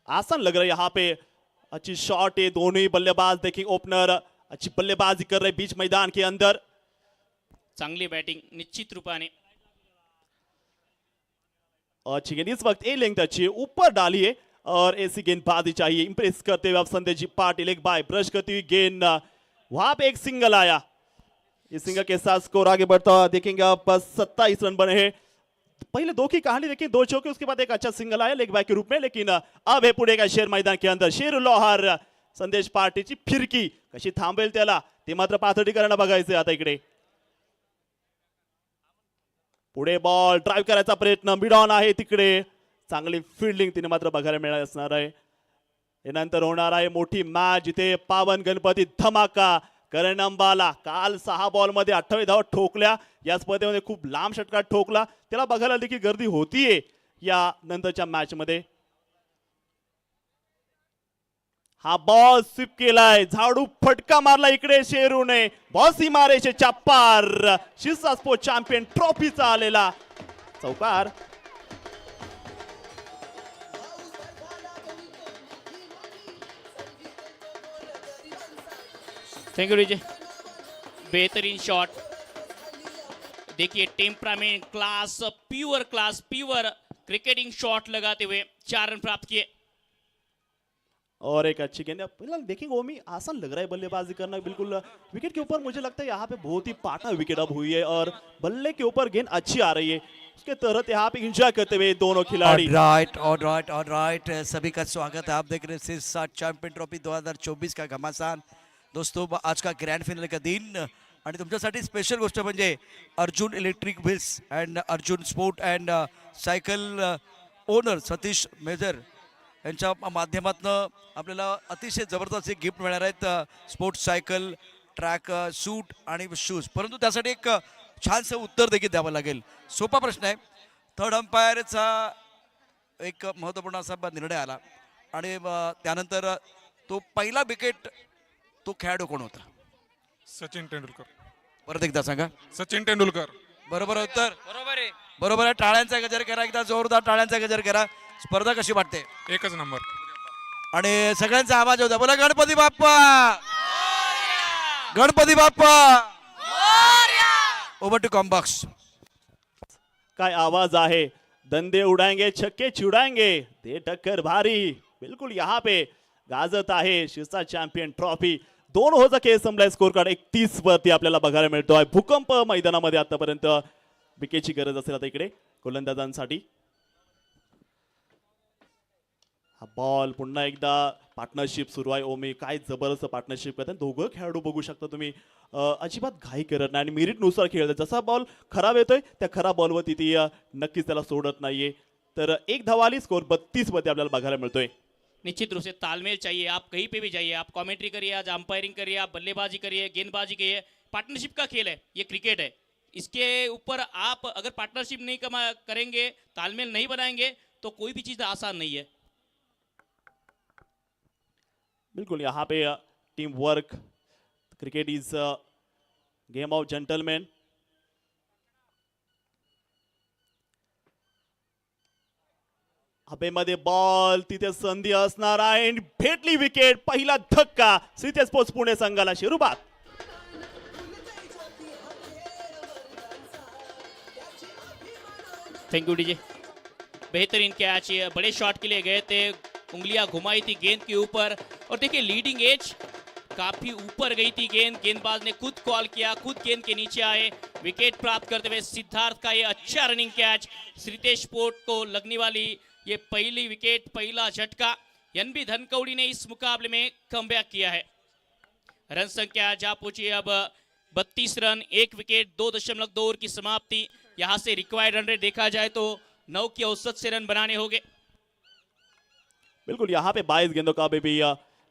आसान लग रहा है यहाँ पे. अच्छी शॉट है, दोनों ही बल्लेबाज देखेंगे. ओपनर अच्छी बल्लेबाजी कर रहे बीच मैदान के अंदर. चांगली बॅटिंग निश्चित रूपाने. अच्छी गेंद इस वक्त ए लेंथ अच्छी है, ऊपर डाली है और ऐसी गेंदबाजी चाहिए. इंप्रेस करते हुए अब संदेश जी पाटिल एक बाय ब्रश करती हुई गेंद, वहां पे एक सिंगल आया. इस सिंगल के साथ स्कोर आगे बढ़ता हुआ देखेंगे. अब 27 रन बने हैं. पहले 2 की कहानी देखिए, 2 चौके, उसके बाद एक अच्छा सिंगल आया लेग बाय के रूप में. लेकिन अब हे पुढे का शेर मैदान के अंदर शेरू लोहार. संदेश पाटीची फिरकी कशी थांबेल त्याला ते मात्र पाथर्डीकरांना बघायचे. आता इकडे पुढे बॉल ड्राइव्ह करायचा प्रयत्न, मिड ऑन आहे तिकडे. चांगली फिल्डिंग तिने मात्र बघायला मिळणार असणार आहे. यानंतर होणार आहे मोठी मॅच जिथे पावन गणपती धमाका. करण अंबाला काल 6 बॉल मध्ये 28 धावा ठोकल्या. या स्पर्धेमध्ये खूप लांब षटकार ठोकला. त्याला बघायला देखील गर्दी होतीये या नंतरच्या मॅच मध्ये. हा बॉल स्वीप केलाय, झाडू फटका मारला इकडे शेरूने, बॉल सीमारेषेच्या पार. शिरसा स्पोर्ट चॅम्पियन ट्रॉफीचा आलेला चौकार. थैंक यू विजय, बेहतरीन शॉट. देखिए temperament, class, pure cricketing shot लगाते हुए 4 रन प्राप्त किए. और एक अच्छी गेंद. फिलहाल देखेंगे ओमी, आसान लग रहा है बल्लेबाजी करना बिल्कुल. विकेट के ऊपर मुझे लगता है यहाँ पे बहुत ही पाटा विकेट अब हुई है और बल्ले के ऊपर गेंद अच्छी आ रही है. उसके तहत यहाँ पे एंजॉय करते हुए दोनों खिलाड़ी. ऑलराइट सभी का स्वागत है. आप देख रहे हैं सिरसा चॅम्पियन ट्रॉफी 2024 का घमासान. दोस्तों आज का ग्रँड फिनाले का दिन आणि तुमच्यासाठी स्पेशल गोष्ट म्हणजे Arjun electric wheels and Arjun sport and cycle owner Satish Major यांच्या माध्यमातून आपल्याला अतिशय जबरदस्त एक गिफ्ट मिळणार आहेत. स्पोर्ट्स सायकल, ट्रॅक सूट आणि शूज. परंतु त्यासाठी एक छानसं उत्तर देखील द्यावं लागेल. सोपा प्रश्न आहे. थर्ड अंपायरचा एक महत्त्वपूर्ण असा निर्णय आला आणि त्यानंतर तो पहिला विकेट तो खेळाडू कोण होता? सचिन तेंडुलकर. परत एकदा सांगा. सचिन तेंडुलकर. बरोबर उत्तर. बरोबर आहे. टाळ्यांचा गजर करा, एकदा जोरदार टाळ्यांचा गजर करा. स्पर्धा कशी वाटते? एकच नंबर. आणि सगळ्यांचा आवाज होता. बोला Ganpati Bappa, Ganpati Bappa. Over to combox. काय आवाज आहे. दंदे उडाएंगे, छक्के छुड़ाएंगे, दे टक्कर भारी. बिल्कुल यहाँ पे गाजत आहे शिरसा चॅम्पियन ट्रॉफी. 2 ओव्हरचा खेळ संपलाय. स्कोर कार्ड 31 वरती आपल्याला बघायला मिळतोय. भूकंप मैदानामध्ये आतापर्यंत. विकेटची गरज असेल आता इकडे गोलंदाजांसाठी. हा बॉल पुन्हा एकदा पार्टनरशिप सुरू आहे. ओमी काय जबरदस्त पार्टनरशिप करतात. दोघं खेळाडू बघू शकता तुम्ही. अजिबात घाई करत नाही आणि मेरिटनुसार खेळतात. जसा बॉल खराब येतोय त्या खराब बॉलवरती ती नक्कीच त्याला सोडत नाहीये. तर एक धावाली. स्कोर 32 मध्ये आपल्याला बघायला मिळतोय. निश्चित रूप से तालमेल चाहिए. आप कहीं पे भी जाइए, आप कमेंट्री करिए, आज अंपायरिंग करिए, आप बल्लेबाजी करिए, गेंदबाजी करिए. पार्टनरशिप का खेल है ये, क्रिकेट है. इसके ऊपर आप अगर पार्टनरशिप नहीं करेंगे, तालमेल नहीं बनाएंगे तो कोई भी चीज़ आसान नहीं है. बिल्कुल यहाँ पे team work. Cricket is game of gentleman. हवेमध्ये बॉल, तिथे संधी असणार आहे. भेटली विकेट. पहिला धक्का श्रीतेज स्पोर्ट्स पुणे संघाला. शिरूबाद. Thank you DJ. बेहतरीन कैच. ये बड़े शॉट के लिए गए थे, उंगलियां घुमाई थी गेंद के ऊपर. और देखिए लीडिंग एज काफी ऊपर गई थी गेंद. गेंदबाज ने खुद कॉल किया, खुद गेंद के नीचे आए. विकेट प्राप्त करते हुए सिद्धार्थ का ये अच्छा रनिंग कैच. श्रीतेज स्पोर्ट को लगने वाली ये पहली विकेट, पहला झटका. एनबी धनकौड़ी ने इस मुकाबले में कमबैक किया है. रन संख्या जा पहुंची अब 32 रन, 1 विकेट, 2.2 ओवर की समाप्ति. यहां से रिक्वायर्ड रन रेट देखा जाए तो 9 की औसत से रन बनाने होंगे. बिल्कुल यहाँ पे 22 गेंदों का अभी भी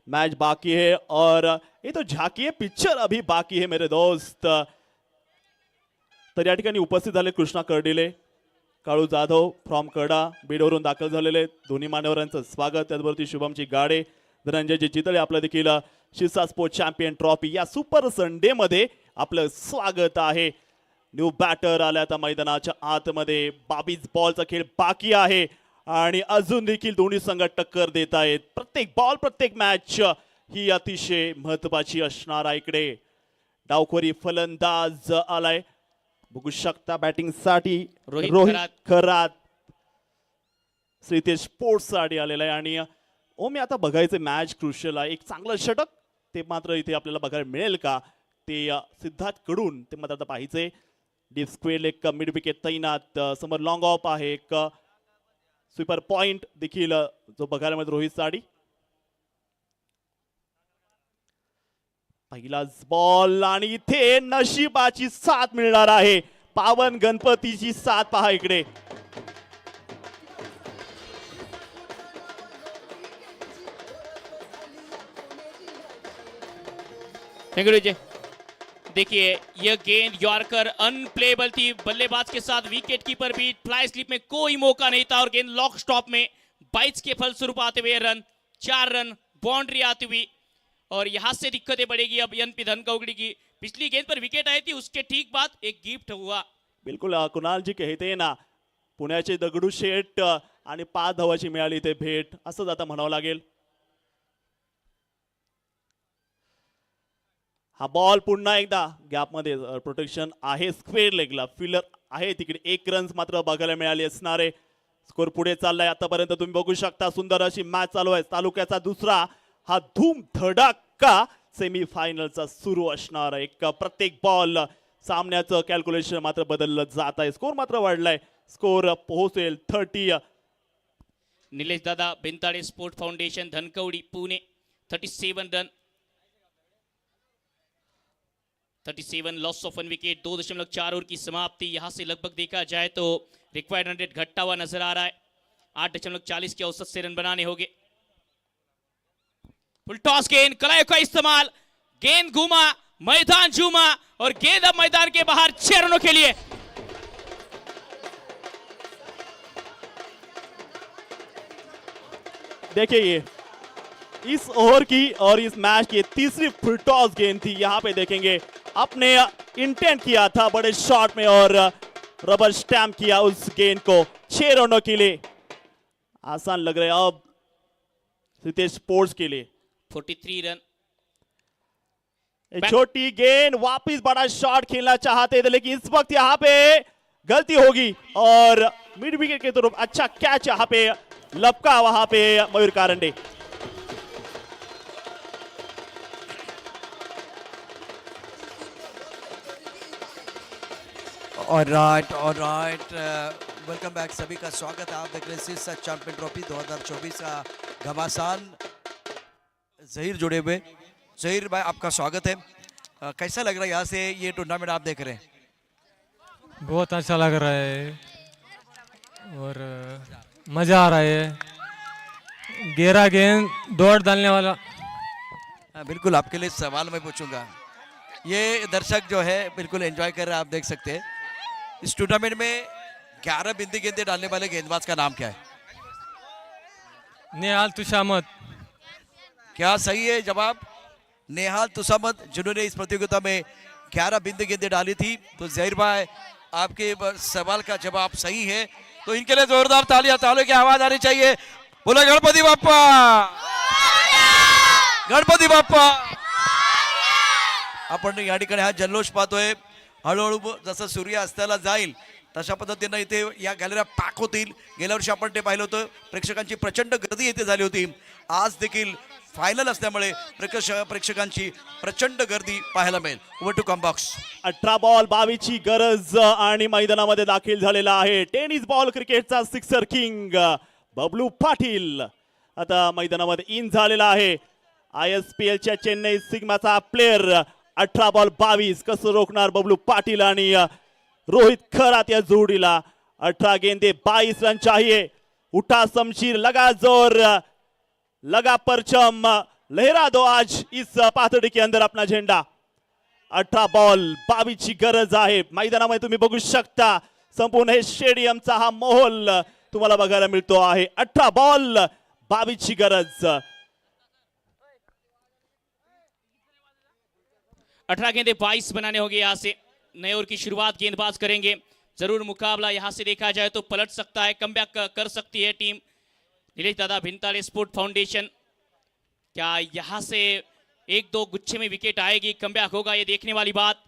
मैच बाकी है और ये तो झाकीय पिक्चर अभी बाकी है मेरे दोस्त. तर या ठिकाणी उपस्थित झाले कृष्णा कर्डिले, काळू जाधव फ्रॉम कडा बीडवरून दाखल झालेले. दोन्ही मान्यवरांचं स्वागत. त्याचबरोबर शुभमची गाडे, धनंजयजी चितळे आपलं देखील शिरसा स्पोर्ट चॅम्पियन ट्रॉफी या सुपर संडे मध्ये आपलं स्वागत आहे. न्यू बॅटर आल्या आता मैदानाच्या आतमध्ये. 22 बॉलचा खेळ बाकी आहे आणि अजून देखील दोन्ही संघ टक्कर देत आहेत. प्रत्येक बॉल, प्रत्येक मॅच ही अतिशय महत्वाची असणार आहे. इकडे डावखोरी फलंदाज आलाय. बघू शकता बॅटिंग साठी रोहित खरात श्रीतेज स्पोर्ट्स साठी आलेला आहे. आणि ओमी आता बघायचं मॅच क्रुशियल आहे. एक चांगलं षटक ते मात्र इथे आपल्याला बघायला मिळेल का ते सिद्धार्थ कडून ते मात्र आता पाहिजे. डीप स्क्वेअर एक मिड विकेट तैनात. समोर लॉंग ऑफ आहे. एक स्वीपर पॉइंट देखील जो बघायला मिळतो रोहित साठी. पहिलाच बॉल आणि इथे नशिबाची साथ मिळणार आहे. पावन गणपतीची साथ पहा इकडे. थैंक यू विजय. देखिए यह गेंद यॉर्कर अनप्लेबल थी. बल्लेबाज के साथ विकेट कीपर भी. फ्लाई स्लिप में कोई मौका नहीं था और गेंद लॉक स्टॉप में 22 के फलस्वरूप आते हुए रन. 4 रन बाउंड्री आती हुई और यहाँ से दिक्कतें बढ़ेगी अब एनपी धनकवडी की। पिछली गेंद पर विकेट आई थी, उसके ठीक बाद एक गिफ्ट हुआ। बिलकुल कुणालजी कहते ना पुण्याचे दगडूशेठ आणि 5 धावाची मिळाली ते भेट असंच आता म्हणावं लागेल. हा बॉल पुन्हा एकदा गॅपमध्ये प्रोटेक्शन आहे, स्क्वेअर लेगला फिल्डर आहे तिकडे. 1 रन्स मात्र बघायला मिळाली असणारे. स्कोर पुढे चाललाय आतापर्यंत तुम्ही बघू शकता. सुंदर अशी मॅच चालू आहे. तालुक्याचा दुसरा हा धूम धडाका सेमी फायनलचा सुरू असणार आहे. एक प्रत्येक बॉल सामन्याचं कॅल्क्युलेशन मात्र बदललं जात आहे. स्कोर मात्र वाढलाय. स्कोर पोहोचेल 30. निलेश दादा Bentale sport foundation Dhankawadi Pune 37 run 37 loss of 1 wicket 2.4 over की समाप्ति। यहां से लगभग देखा जाए तो रिक्वायर्ड रन रेट घटता हुआ नजर आ रहा है। 8.40 के औसत से रन बनाने होंगे। फुल टॉस गेंद, कलायों का इस्तेमाल, गेंद घूमा, मैदान झूमा और गेंद अब मैदान के बाहर 6 रनों के लिए। देखिए ये इस ओवर की और इस मैच की तीसरी फुल टॉस गेंद थी। यहाँ पे देखेंगे अपने इंटेंट किया था बड़े शॉट में और रबर स्टैम्प किया उस गेंद को 6 रनों के लिए। आसान लग रहा है अब रितेश स्पोर्ट्स के लिए। 43 रन। छोटी गेंद, वापिस बड़ा शॉट खेलना चाहते थे लेकिन इस वक्त यहाँ पे गलती होगी और मिड विकेट की तरफ अच्छा कैच यहाँ पे लपका वहां पे Mayur Karande. Alright welcome back, सभी का स्वागत है। आप देख रहे हैं शीर्ष चैंपियन ट्रॉफी 2024 का घमासान। जहीर जुड़े हुए। जहीर भाई आपका स्वागत है। कैसा लग रहा है यहाँ से ये टूर्नामेंट आप देख रहे हैं? बहुत अच्छा लग रहा है और मज़ा आ रहा है। गहरा गेंद, दौड़ डालने वाला। बिल्कुल आपके लिए सवाल मैं पूछूंगा। ये दर्शक जो है बिल्कुल एंजॉय कर रहे हैं, आप देख सकते हैं। इस टूर्नामेंट में 11 बिंदी गेंदें डालने वाले गेंदबाज का नाम क्या है? नेहाल तुशामत। क्या सही है जवाब? नेहाल तुशामत जिन्होंने इस प्रतियोगिता में 11 बिंदी गेंदें डाली थी। तो जहीर भाई आपके सवाल का जवाब सही है, तो इनके लिए जोरदार तालियां, तालियों की आवाज आनी चाहिए। बोलो गणपति बाप्पा, गणपती बाप्पा। आपण या ठिकाणी हा जल्लोष पाहतोय। हळूहळू जसं सूर्य अस्ताला जाईल तशा पद्धतीनं इथे या गॅलऱ्या पॅक होतील। गेल्या वर्षी आपण ते पाहिलं होतं, प्रेक्षकांची प्रचंड गर्दी इथे झाली होती। आज देखील फायनल असल्यामुळे प्रेक्षकांची प्रचंड गर्दी पाहायला मिळेल। Over to combox. 18 बॉल 22 ची गरज आणि मैदानामध्ये दाखल झालेला आहे टेनिस बॉल क्रिकेटचा सिक्सर किंग बबलू पाटील आता मैदानामध्ये इन झालेला आहे। ISPL च्या चेन्नई सिग्माचा प्लेयर। 18 बॉल 22 कसं रोखणार बबलू पाटील आणि रोहित खरात या जोडीला। 18 गेंदे 22 रन चाहिए। उठा शमशीर, लगा जोर, लगा परचम, लहरा दो आज इस पातळी के अंदर अपना झेंडा। 18 बॉल 22 ची गरज आहे। मैदानामध्ये तुम्ही बघू शकता संपूर्ण हे स्टेडियमचा हा माहोल तुम्हाला बघायला मिळतो आहे। 18 बॉल 22 ची गरज। 18 गेंदे 22 बनाने होंगे। यहाँ से नए ओवर की शुरुआत गेंदबाज करेंगे। जरूर मुकाबला यहाँ से देखा जाए तो पलट सकता है, कमबैक कर सकती है टीम। नीलेश दादा भिंताड़े स्पोर्ट फाउंडेशन, क्या यहाँ से 1-2 गुच्छे में विकेट आएगी, कमबैक होगा, ये देखने वाली बात।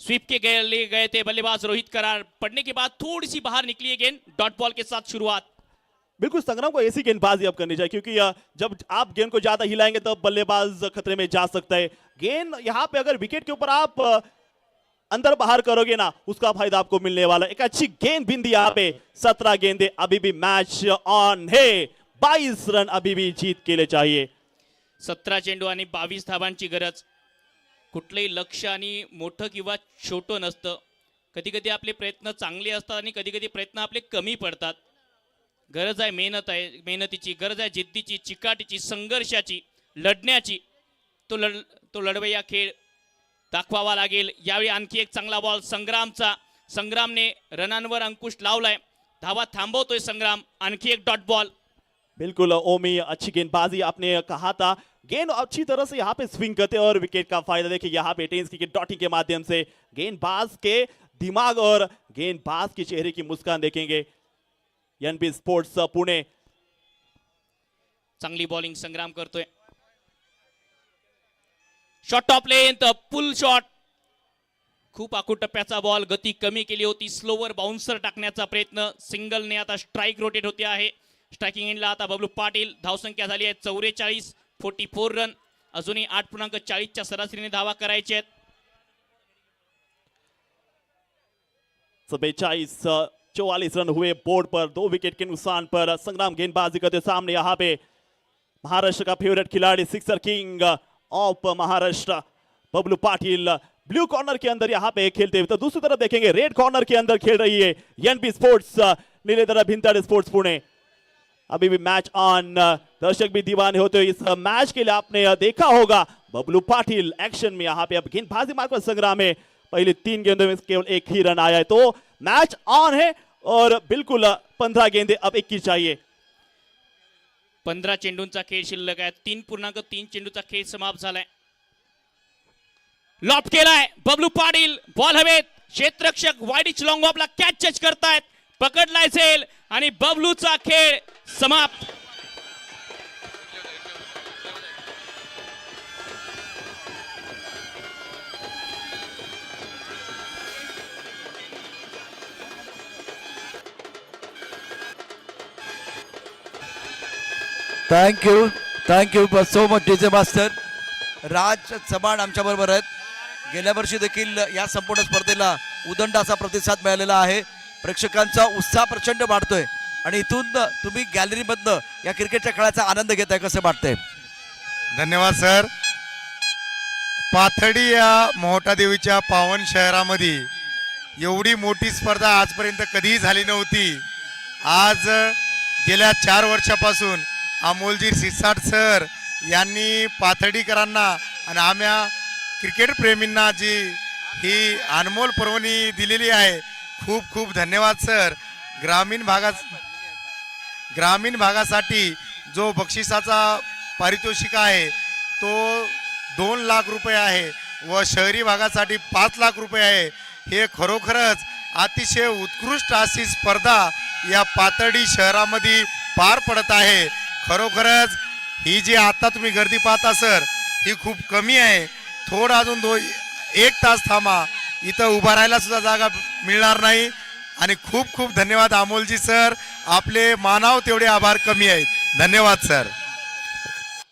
स्वीप के ले गए थे बल्लेबाज रोहित करार, पड़ने के बाद थोड़ी सी बाहर निकली है गेंद। डॉट बॉल के साथ शुरुआत। बिल्कुल संग्राम को ऐसी गेंदबाजी अब करनी चाहिए क्योंकि जब आप गेंद को ज्यादा हिलाएंगे तब बल्लेबाज खतरे में जा सकता है। गेंद यहाँ पे अगर विकेट के ऊपर आप अंदर बाहर करोगे ना, उसका फायदा आपको मिलने वाला। एक अच्छी गेंद बिंदी यहाँ पे। 17 गेंदे अभी भी मैच ऑन है। 22 रन अभी भी जीत केले चाहिए। 17 चेंडू आणि 22 धावांची गरज। कुठलंही लक्ष्य आणि मोठं किंवा छोटं नसतं। कधी कधी आपले प्रयत्न चांगले असतात आणि कधी कधी प्रयत्न आपले कमी पडतात। गरज आहे मेहनतीची, गरज आहे जिद्दीची, चिकाटीची, संघर्षाची, लढण्याची। तो लढवय्या खेळ दाखवावा लागेल। यावेळी आणखी एक चांगला बॉल संग्रामचा। संग्रामने रनांवर अंकुश लावलाय, धावा थांबवतोय संग्राम। आणखी एक डॉट बॉल। बिल्कुल ओमी, अच्छी गेंदबाजी आपने कहा था, गेंद अच्छी तरह से यहाँ पे स्विंग करते और विकेट का फायदा देखिए यहाँ पे टेंस क्रिकेट डॉटिंग के माध्यम से गेंदबाज के दिमाग और गेंदबाज के चेहरे की मुस्कान देखेंगे। एनबी स्पोर्ट्स पुणे चांगली बॉलिंग संग्राम करतोय, shot top length, pull shot, खूप आखूड टप्प्याचा बॉल, गती कमी केली होती, स्लोवर बाउन्सर टाकण्याचा प्रयत्न, सिंगलने आता स्ट्राइक रोटेट होते आहे। स्ट्रायकिंग एंडला आता बबलू पाटील, धावसंख्या झाली आहे 44, 44 रन, अजूनही 8.40च्या सरासरीने धावा करायचे आहेत। 44 रन हुए बोर्ड पर, 2 विकेट के नुकसान पर संग्राम गेंदबाजी करते सामने यहाँ पे महाराष्ट्र का फेवरेट खिलाड़ी sixer king of Maharashtra Bablu Patil blue corner के अंदर यहाँ पे खेलते हुए, तो दूसरी तरफ देखेंगे रेड कॉर्नर के अंदर खेल रही है एनबी स्पोर्ट्स नीलेधरा भिंताड़ स्पोर्ट्स पुणे। अभी भी मैच ऑन, दर्शक भी दीवाने होते हुए इस मैच के लिए आपने देखा होगा बबलू पाटिल एक्शन में यहाँ पे अब गेंदबाजी मार्ग पर संग्राम है, पहले 3 गेंदों में केवल 1 ही रन आया है, तो मैच ऑन है और बिल्कुल 15 गेंदे अब 21 चाहिए। 15 चेंडूंचा खेळ शिल्लक आहे, 3.3 चेंडूचा खेळ समाप्त झालाय। लॉफ्ट केलाय बबलू पाटील, बॉल हवेत, क्षेत्ररक्षक वाईडिच लॉंग ऑफला कॅच टच करतायत, पकडलाय झेल आणि बबलूचा खेळ समाप्त। Thank you so much DJ master. Raj Chavan आमच्या बरोबर आहेत। गेल्या वर्षी देखील या संपूर्ण स्पर्धेला उदंड असा प्रतिसाद मिळालेला आहे, प्रेक्षकांचा उत्साह प्रचंड वाढतोय आणि इथून तुम्ही गॅलरीमधनं या क्रिकेटच्या खेळाचा आनंद घेताय, कसं वाटतंय? धन्यवाद सर। पाथर्डी या मोहटा देवीच्या पावन शहरामध्ये एवढी मोठी स्पर्धा आजपर्यंत कधीही झाली नव्हती। आज गेल्या 4 वर्षापासून अमोलजी सिरसाट सर यांनी पाथर्डीकरांना आणि आम्हा क्रिकेट प्रेमींना जी ही अनमोल पर्वणी दिलेली आहे, खूप खूप धन्यवाद सर। ग्रामीण भागासाठी जो बक्षिसाचा पारितोषिक आहे तो 2 लाख रुपये आहे व शहरी भागासाठी 5 लाख रुपये आहे। हे खरोखरच अतिशय उत्कृष्ट अशी स्पर्धा या पाथर्डी शहरामध्ये पार पडत आहे। खरोखरच ही जी आता तुम्ही गर्दी पाहता सर, ही खूप कमी आहे, थोडं अजून 1 तास थांबा, इथं उभा राहायला सुद्धा जागा मिळणार नाही। आणि खूप खूप धन्यवाद अमोलजी सर, आपले मानाव तेवढे आभार कमी आहेत। धन्यवाद सर।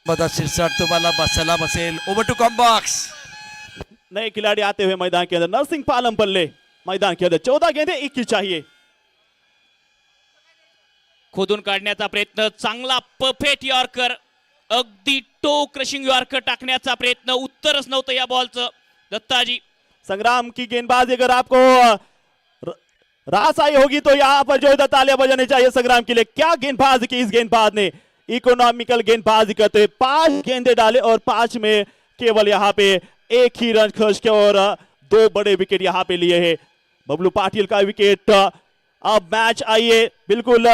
मदा सिरसाट तुम्हाला बसायला बसेल। Over to combox. नए खिलाड़ी आते हुए मैदान के अंदर, नरसिंह पालम पल्ले मैदान के अंदर, 14 गेंदे 21 चाहिए। खोदून काढण्याचा प्रयत्न, चांगला परफेक्ट यॉर्कर, अगदी टो क्रशिंग यॉर्कर टाकण्याचा प्रयत्न, उत्तरच नव्हतं या बॉलचं। दत्ताजी संग्राम की गेंदबाजी अगर आपको रास आई होगी तो यहाँ पर जो है तालियां बजानी चाहिए संग्राम के लिए। क्या गेंदबाज की इस गेंदबाज ने, इकोनॉमिकल गेंदबाजी करते हुए 5 गेंदे डाले और 5 में केवल यहाँ पे 1 ही रन खर्च किया और 2 बड़े विकेट यहाँ पे लिए हैं बबलू पाटिल का विकेट। अब मैच आइए, बिल्कुल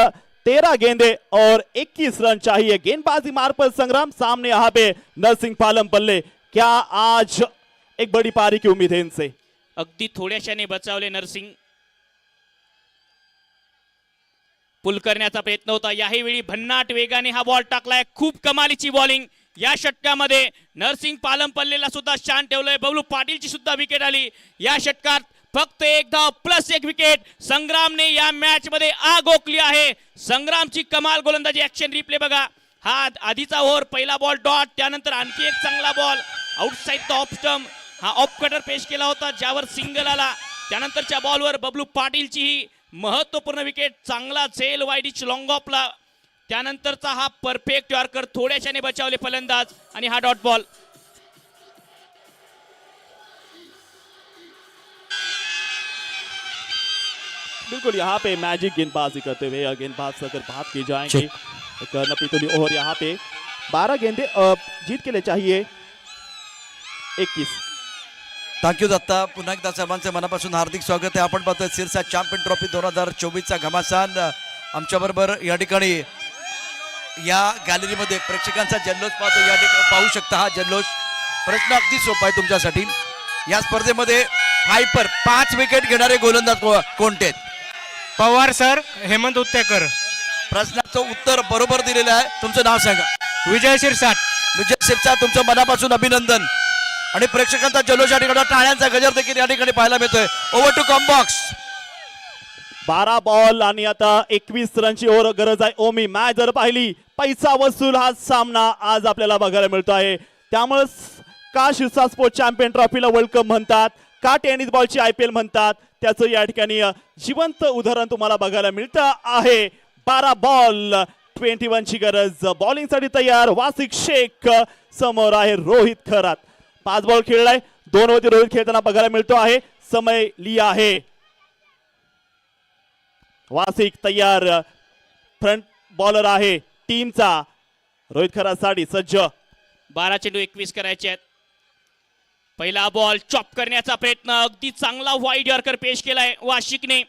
13 गेंदे और 21 रन चाहिए। गेंदबाजी मार्ग पर संग्राम, सामने यहाँ पे नरसिंह पालम पल्ले। क्या आज एक बड़ी पारी की उम्मीद है इनसे? अगदी थोड्याशाने बचावले नरसिंग, पुल करण्याचा प्रयत्न होता, याही वेळी भन्नाट वेगाने हा बॉल टाकलाय, खूप कमालीची बॉलिंग या षटकामध्ये। नरसिंग पालम पल्लेला सुद्धा शांत ठेवलंय, बबलू पाटीलची सुद्धा विकेट आली या षटकात। फक्त 1 धाव प्लस 1 विकेट, संग्रामने या मॅच मध्ये आग ओकली आहे। संग्रामची कमाल गोलंदाजी, ऍक्शन रिप्ले बघा, हा आधीचा ओव्हर, पहिला बॉल डॉट, त्यानंतर आणखी एक चांगला ball outside the off stump, हा ऑफ कटर पेश केला होता ज्यावर सिंगल आला, त्यानंतरच्या बॉलवर बबलू पाटीलची ही महत्वपूर्ण विकेट, चांगला झेल वाईडिच लॉंग ऑफला, त्यानंतरचा हा परफेक्ट यॉर्कर, थोड्याशाने बचावले फलंदाज आणि हा डॉट बॉल। बिल्कुल यहाँ पे मैजिक गेंदबाजी करते हुए गेंदबाज से अगर बात की जाएगी, एक नपीतुली ओवर यहाँ पे 12 गेंदे जीत के लिए चाहिए 21। थँक्यू दत्ता, पुन्हा एकदा सर्वांचे मनापासून हार्दिक स्वागत आहे। आपण पाहतोय सिरसा चॅम्पियन ट्रॉफी 2024चा घमासान। आमच्याबरोबर या ठिकाणी या गॅलरीमध्ये प्रेक्षकांचा जल्लोष पाहतो. या ठिकाणी पाहू शकता हा जल्लोष. प्रश्न अगदी सोपा आहे तुमच्यासाठी. या स्पर्धेमध्ये हायपर 5 विकेट घेणारे गोलंदाज कोणते आहेत? पवार सर, हेमंत उत्तेकर, प्रश्नाचं उत्तर बरोबर दिलेलं आहे. तुमचं नाव सांगा. विजय शिरसाट. विजय शिरसाट, तुमचं मनापासून अभिनंदन. आणि प्रेक्षकांचा जल्लोष या ठिकाणी, टाळ्यांचा गजर देखील या ठिकाणी पाहायला मिळतोय. Over to combox. 12 बॉल आणि आता 21 रनची ओव्हर गरज आहे. ओमी, मॅच जर पाहिली पैसा वसूल हा सामना आज आपल्याला बघायला मिळतो आहे. त्यामुळे का शिरसा स्पोर्ट्स चॅम्पियन ट्रॉफीला वर्ल्ड कप म्हणतात, का टेनिस बॉलची IPL म्हणतात, त्याचं या ठिकाणी जिवंत उदाहरण तुम्हाला बघायला मिळतं आहे. 12 बॉल 21 ची गरज. बॉलिंगसाठी तयार वासिक शेख, समोर आहे रोहित खरात. 5 बॉल खेळलाय, 2 वरती रोहित खेळताना बघायला मिळतो आहे. समय लिया आहे. वासिक तयार, फ्रंट बॉलर आहे टीमचा. रोहित खरासाठी सज्ज. 12 चेंडू 21 करायचे आहेत. पहिला बॉल चॉप करण्याचा प्रयत्न, अगदी चांगला वाईड यॉर्कर पेश केलाय वाशिकने.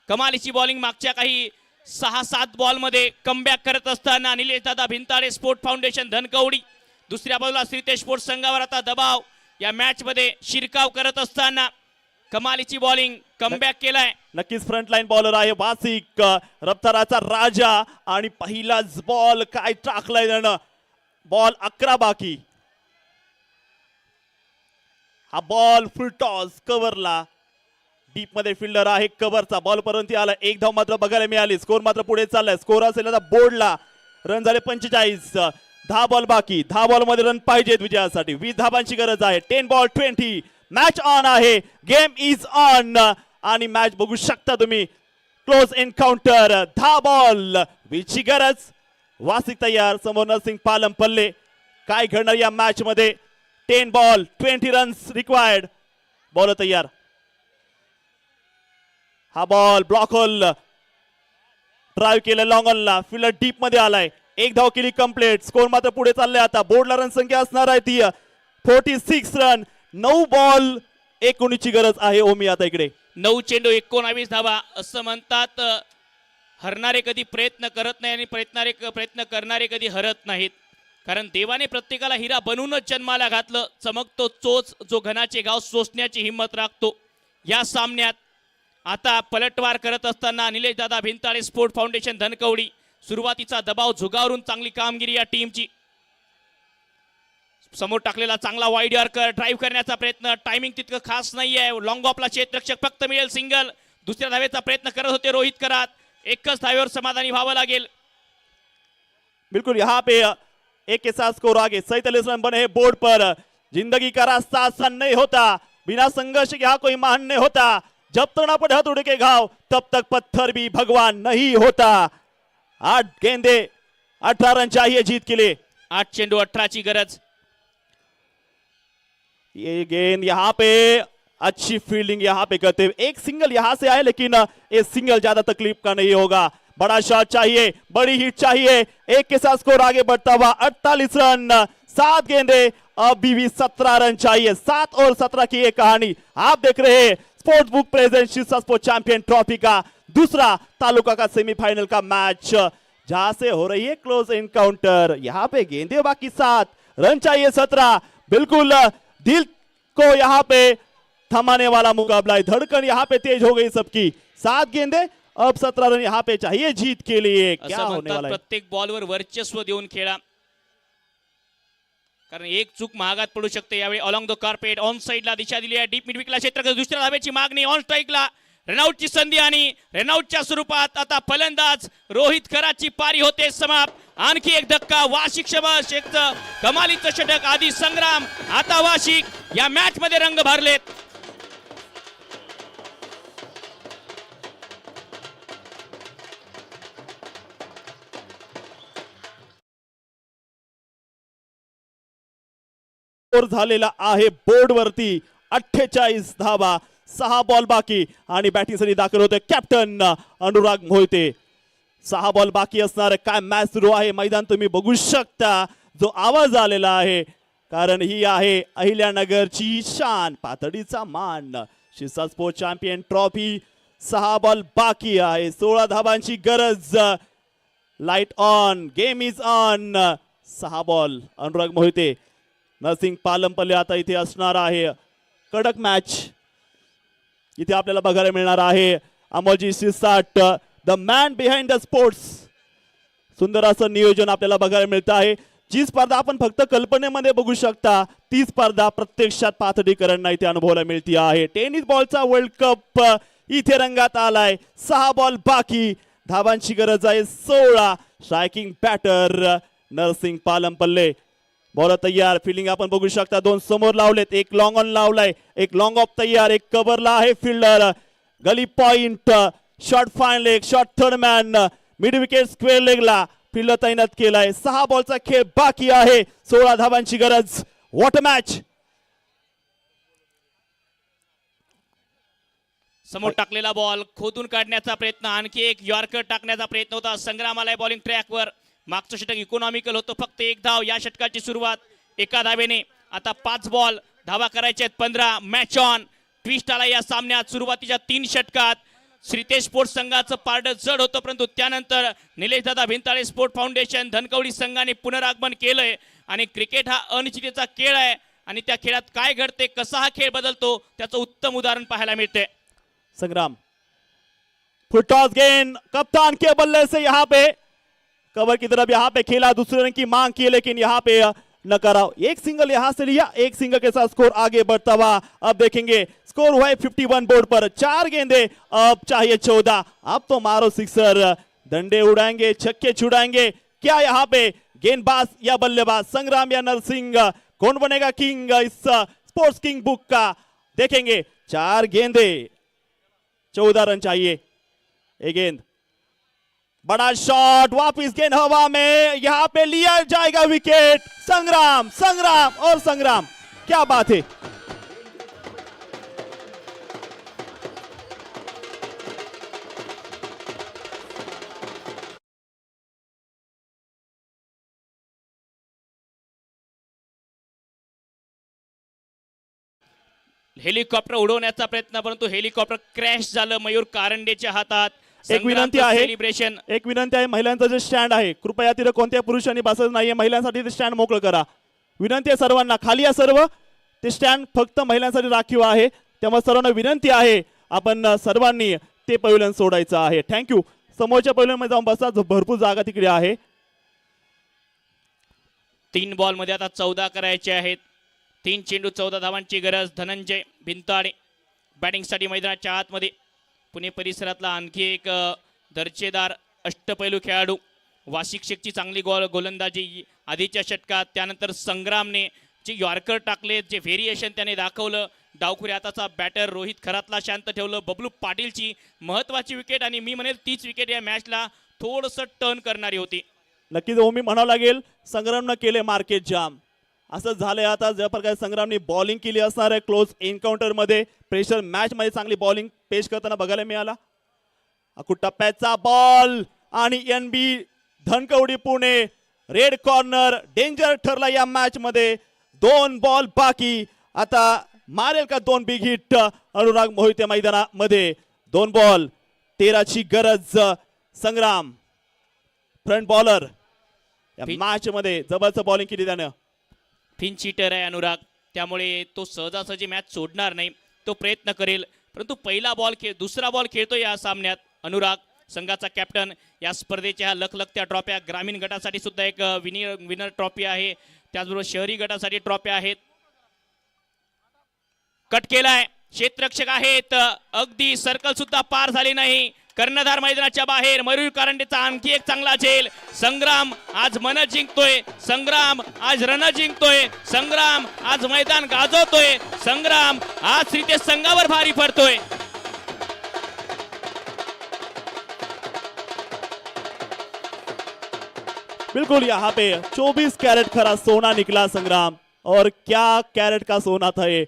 कमालीची बॉलिंग मागच्या काही 6-7 बॉलमध्ये कमबॅक करत असताना निलेश दादा भिंताडे स्पोर्ट फाउंडेशन धनकवडी. दुसऱ्या बाजूला श्रीतेश स्पोर्ट्स संघावर आता दबाव या मॅच मध्ये शिरकाव करत असताना कमालीची बॉलिंग, कमबॅक केलाय. नक्कीच फ्रंटलाईन बॉलर आहे वासिक, रफ्ताराचा राजा. आणि पहिलाच बॉल काय टाकलाय त्यानं. बॉल 11 बाकी. हा बॉल फुल टॉस कव्हरला. डीप मध्ये फिल्डर आहे कव्हरचा. बॉल पर्यंत आला. 1 धाव मात्र बघायला मिळाली. स्कोर मात्र पुढे चाललाय. स्कोर असेल आता बोर्डला. रन झाले 45. 10 बॉल बाकी. 10 बॉल मध्ये रन पाहिजेत विजयासाठी. 20 धावांची गरज आहे. 10 बॉल 20. मॅच ऑन आहे. Game is on. आणि मॅच बघू शकता तुम्ही. Close encounter. 10 बॉल 20 ची गरज. वासिक तयार, समोर नरसिंग पालम पल्ले. काय घडणार या मॅच मध्ये. 10 बॉल 20 रन्स रिक्वायर्ड. बॉल तयार. हा बॉल ब्लॉक होल. ड्राईव्ह केलं लॉंग ऑनला. फिल्डर डीप मध्ये आलाय. 1 धाव केली कंप्लीट. स्कोर मात्र पुढे चालले. आता बोर्डला रन संख्या असणार आहे ती 46 रन. 9 बॉल 19 ची गरज आहे ओमी आता इकडे. 9 चेंडू 19 धावा. असं म्हणतात हरणारे कधी प्रयत्न करत नाही आणि प्रयत्न करणारे कधी हरत नाहीत. कारण देवाने प्रत्येकाला हिरा बनवूनच जन्माला घातलं. चमकतो चोच जो घनाचे गाव सोसण्याची हिंमत राखतो. या सामन्यात आता पलटवार करत असताना निलेश दादा भिंताडे स्पोर्ट फाउंडेशन धनकवडी. सुरुवातीचा दबाव झुगारून चांगली कामगिरी या टीमची. समोर टाकलेला चांगला वाईड यॉर्कर, ड्राईव्ह करण्याचा प्रयत्न. टायमिंग तितकं खास नाही आहे. लॉंग ऑफला क्षेत्ररक्षक फक्त मिळेल सिंगल. दुसऱ्या धावेचा प्रयत्न करत होते रोहित करात. एकच धावेवर समाधानी व्हावं लागेल. बिल्कुल यहाँ पे 1 के साथ स्कोर आगे. 47 रन बने हैं बोर्ड पर. जिंदगी का रास्ता आसान नहीं होता. बिना संघर्ष के यहाँ कोई महान नहीं होता. जब तक ना पड़े हथौड़े के घाव तब तक पत्थर भी भगवान नहीं होता. 8 गेंदे 18 रन चाहिए जीत के लिए. 8 चेंडू 18 ची गरज. ये गेंद यहाँ पे अच्छी फील्डिंग यहाँ पे करते हुए. एक सिंगल यहाँ से आए लेकिन ये सिंगल ज्यादा तकलीफ का नहीं होगा. बड़ा शॉट चाहिए, बड़ी हिट चाहिए. 1 के साथ स्कोर आगे बढ़ता हुआ 48 रन. 7 गेंदे अभी भी 17 रन चाहिए. 7 और 17 की ये कहानी आप देख रहे हैं. स्पोर्ट्स बुक प्रेजेंट शिरसा स्पोर्ट्स चैंपियन ट्रॉफी का दूसरा तालुका का सेमीफाइनल का मैच, जहां से हो रही है क्लोज एनकाउंटर. यहाँ पे गेंदे बाकी 7, रन चाहिए 17. बिल्कुल दिल को यहाँ पे थमाने वाला मुकाबला है. धड़कन यहाँ पे तेज हो गई सबकी. 7 गेंदे अब 17 रन यहाँ पे चाहिए जीत के लिए. क्या असं होने म्हणतात वाला है. प्रत्येक बॉलवर वर्चस्व देऊन खेळा. कारण एक चूक महागात पडू शकते. यावेळी अलॉंग द कार्पेट ऑन साइडला दिशा दिली आहे. डीप मिड विकेटला क्षेत्र. दुसऱ्या धावेची मागणी. ऑन स्ट्राईकला रनआउटची संधी आणि रनआउटच्या स्वरूपात आता फलंदाज रोहित कराची पारी होते समाप्त. आणखी एक धक्का. वाशिक शेखचं कमालीचं षटक. आधी संग्राम, आता वाशिक या मॅच मध्ये रंग भरलेत. स्कोर झालेला आहे बोर्डवरती 48 धावा. 6 बॉल बाकी आणि बॅटिंगसाठी दाखल होते कॅप्टन अनुराग मोहिते. 6 बॉल बाकी असणार. काय मॅच सुरू आहे. मैदान तुम्ही बघू शकता. जो आवाज आलेला आहे कारण ही आहे अहिल्यानगरची शान, पातळीचा मान. शिरसा स्पोर्ट्स चॅम्पियन ट्रॉफी. 6 बॉल बाकी आहे. 16 धावांची गरज. Light on, game is on. 6 ball. Anurag Mohite, Narsing Palampalle आता इथे असणार आहे. कडक मॅच इथे आपल्याला बघायला मिळणार आहे. अमोलजी Shirsat, the man behind the sports. सुंदर असं नियोजन आपल्याला बघायला मिळतं आहे. जी स्पर्धा आपण फक्त कल्पनेमध्ये बघू शकता ती स्पर्धा प्रत्यक्षात पाथडीकरण इथे अनुभवायला मिळते आहे. टेनिस बॉलचा वर्ल्ड कप इथे रंगात आलाय. 6 बॉल बाकी, धावांची गरज आहे 16. Striking batter Narsing Palampalle. Ball तयार, फिल्डिंग आपण बघू शकता. 2 समोर लावलेत, एक लॉंग ऑन लावलाय, एक लॉंग ऑफ तयार, एक कव्हरला आहे fielder. Gully point, short fine leg, short third man, mid wicket square लेगला फिल्डर तैनात केलाय. 6 बॉलचा खेळ बाकी आहे, 16 धावांची गरज. What a match. समोर टाकलेला बॉल खोदून काढण्याचा प्रयत्न, आणखी एक यॉर्कर टाकण्याचा प्रयत्न होता. संग्रामाला बॉलिंग ट्रॅकवर. मागचं षटक इकॉनॉमिकल होतं, फक्त 1 धाव. या षटकाची सुरुवात 1 धावेने. आता 5 बॉल, धावा करायच्या आहेत 15. Match on. ट्विस्ट आला या सामन्यात. सुरुवातीच्या 3 षटकात श्रीतेज स्पोर्ट्स संघाचं पारडं जड होतं, परंतु त्यानंतर निलेश दादा भिंताळे स्पोर्ट फाउंडेशन धनकवडी संघाने पुनरागमन केलंय. आणि क्रिकेट हा अनिश्चिततेचा खेळ आहे आणि त्या खेळात काय घडते, कसा हा खेळ बदलतो, त्याचं उत्तम उदाहरण पाहायला मिळते. संग्राम, फुल टॉस गेंद कप्तान के बल्ले से यहाँ पे कवर की तरफ यहाँ पे खेला, दूसरे रन की मांग की, लेकिन यहाँ पे नकारा. एक सिंगल यहाँ से लिया, एक सिंगल के साथ स्कोर आगे बढ़ता हुआ. अब देखेंगे स्कोर हुआ है 51 बोर्ड पर. 4 गेंदे, अब चाहिए 14. अब तो मारो सिक्सर. डंडे उड़ाएंगे, छक्के छुड़ाएंगे. क्या यहाँ पे गेंदबाज या बल्लेबाज, संग्राम या नरसिंह, कौन बनेगा किंग इस स्पोर्ट्स किंग बुक का, देखेंगे. 4 गेंदे, 14 रन चाहिए. एक गेंद, बड़ा शॉट, वापिस गेंद हवा में, यहां पे लिया जाएगा विकेट. संग्राम, संग्राम और संग्राम, क्या बात है. हेलिकॉप्टर उडवण्याचा प्रयत्न, परंतु हेलिकॉप्टर क्रॅश झालं मयूर कारंडेच्या हातात. एक विनंती आहे, सेलिब्रेशन. एक विनंती आहे, महिलांचं जे स्टँड आहे कृपया तिथे कोणत्याही पुरुषांनी बसत नाहीये. महिलांसाठी ते स्टँड मोकळं करा. विनंती आहे सर्वांना, खाली या सर्व. ते स्टँड फक्त महिलांसाठी राखीव आहे, त्यामुळे सर्वांना विनंती आहे आपण सर्वांनी ते पॅव्हिलियन सोडायचं आहे. थँक्यू. समोरच्या पॅव्हिलियन मध्ये जाऊन बसा, भरपूर जागा तिकडे आहे. 3 बॉल मध्ये आता 14 करायचे आहेत. 3 चेंडू 14 धावांची गरज. धनंजय भिंताडे बॅटिंगसाठी मैदानाच्या आतमध्ये. पुणे परिसरातला आणखी एक दर्जेदार अष्टपैलू खेळाडू. वासिक शेखची चांगली गोलंदाजी आधीच्या षटकात. त्यानंतर संग्रामने जे यॉर्कर टाकले, जे व्हेरिएशन त्याने दाखवलं. डावखुरी हाताचा बॅटर रोहित खरातला शांत ठेवलं. बबलू पाटीलची महत्वाची विकेट, आणि मी म्हणेल तीच विकेट या मॅचला थोडंसं टर्न करणारी होती. नक्कीच मी म्हणावं लागेल, संग्रामनं केले मार्केट जाम. असं झालंय आता. ज्या प्रकारे संग्रामने बॉलिंग केली असणार आहे क्लोज एन्काउंटर मध्ये, प्रेशर मॅच मध्ये चांगली बॉलिंग पेश करताना बघायला मिळाला. टप्प्याचा बॉल आणि NB Dhankawadi Pune red corner danger ठरला या मॅच मध्ये. 2 बॉल बाकी. आता मारेल का 2 बिग हिट अनुराग मोहिते मैदानामध्ये. 2 बॉल 13ची गरज. संग्राम फ्रंट बॉलर या मॅच मध्ये जबरदस्त बॉलिंग केली त्यानं. फिन चीटर आहे अनुराग, त्यामुळे तो सहजासहजी मॅच सोडणार नाही. तो प्रयत्न करेल, परंतु पहिला बॉल दुसरा बॉल खेळतो या सामन्यात अनुराग, संघाचा कॅप्टन. या स्पर्धेच्या ह्या लखलखत्या ट्रॉफ्या, ग्रामीण गटासाठी सुद्धा एक विनर ट्रॉफी आहे, त्याचबरोबर शहरी गटासाठी ट्रॉफ्या आहेत. कट केलाय, क्षेत्ररक्षक आहेत, अगदी सर्कल सुद्धा पार झाली नाही. कर्णधार मैदानाच्या बाहेर. मयूर कारंडेचा आणखी एक चांगला झेल. संग्राम आज मन जिंकतोय. संग्राम आज रण जिंकतोय. संग्राम आज मैदान गाजवतोय. संग्राम आज श्रीतेज संघावर भारी पडतोय. बिल्कुल यहाँ पे 24 कैरेट खरा सोना निकला संग्राम, और क्या कैरेट का सोना था ये.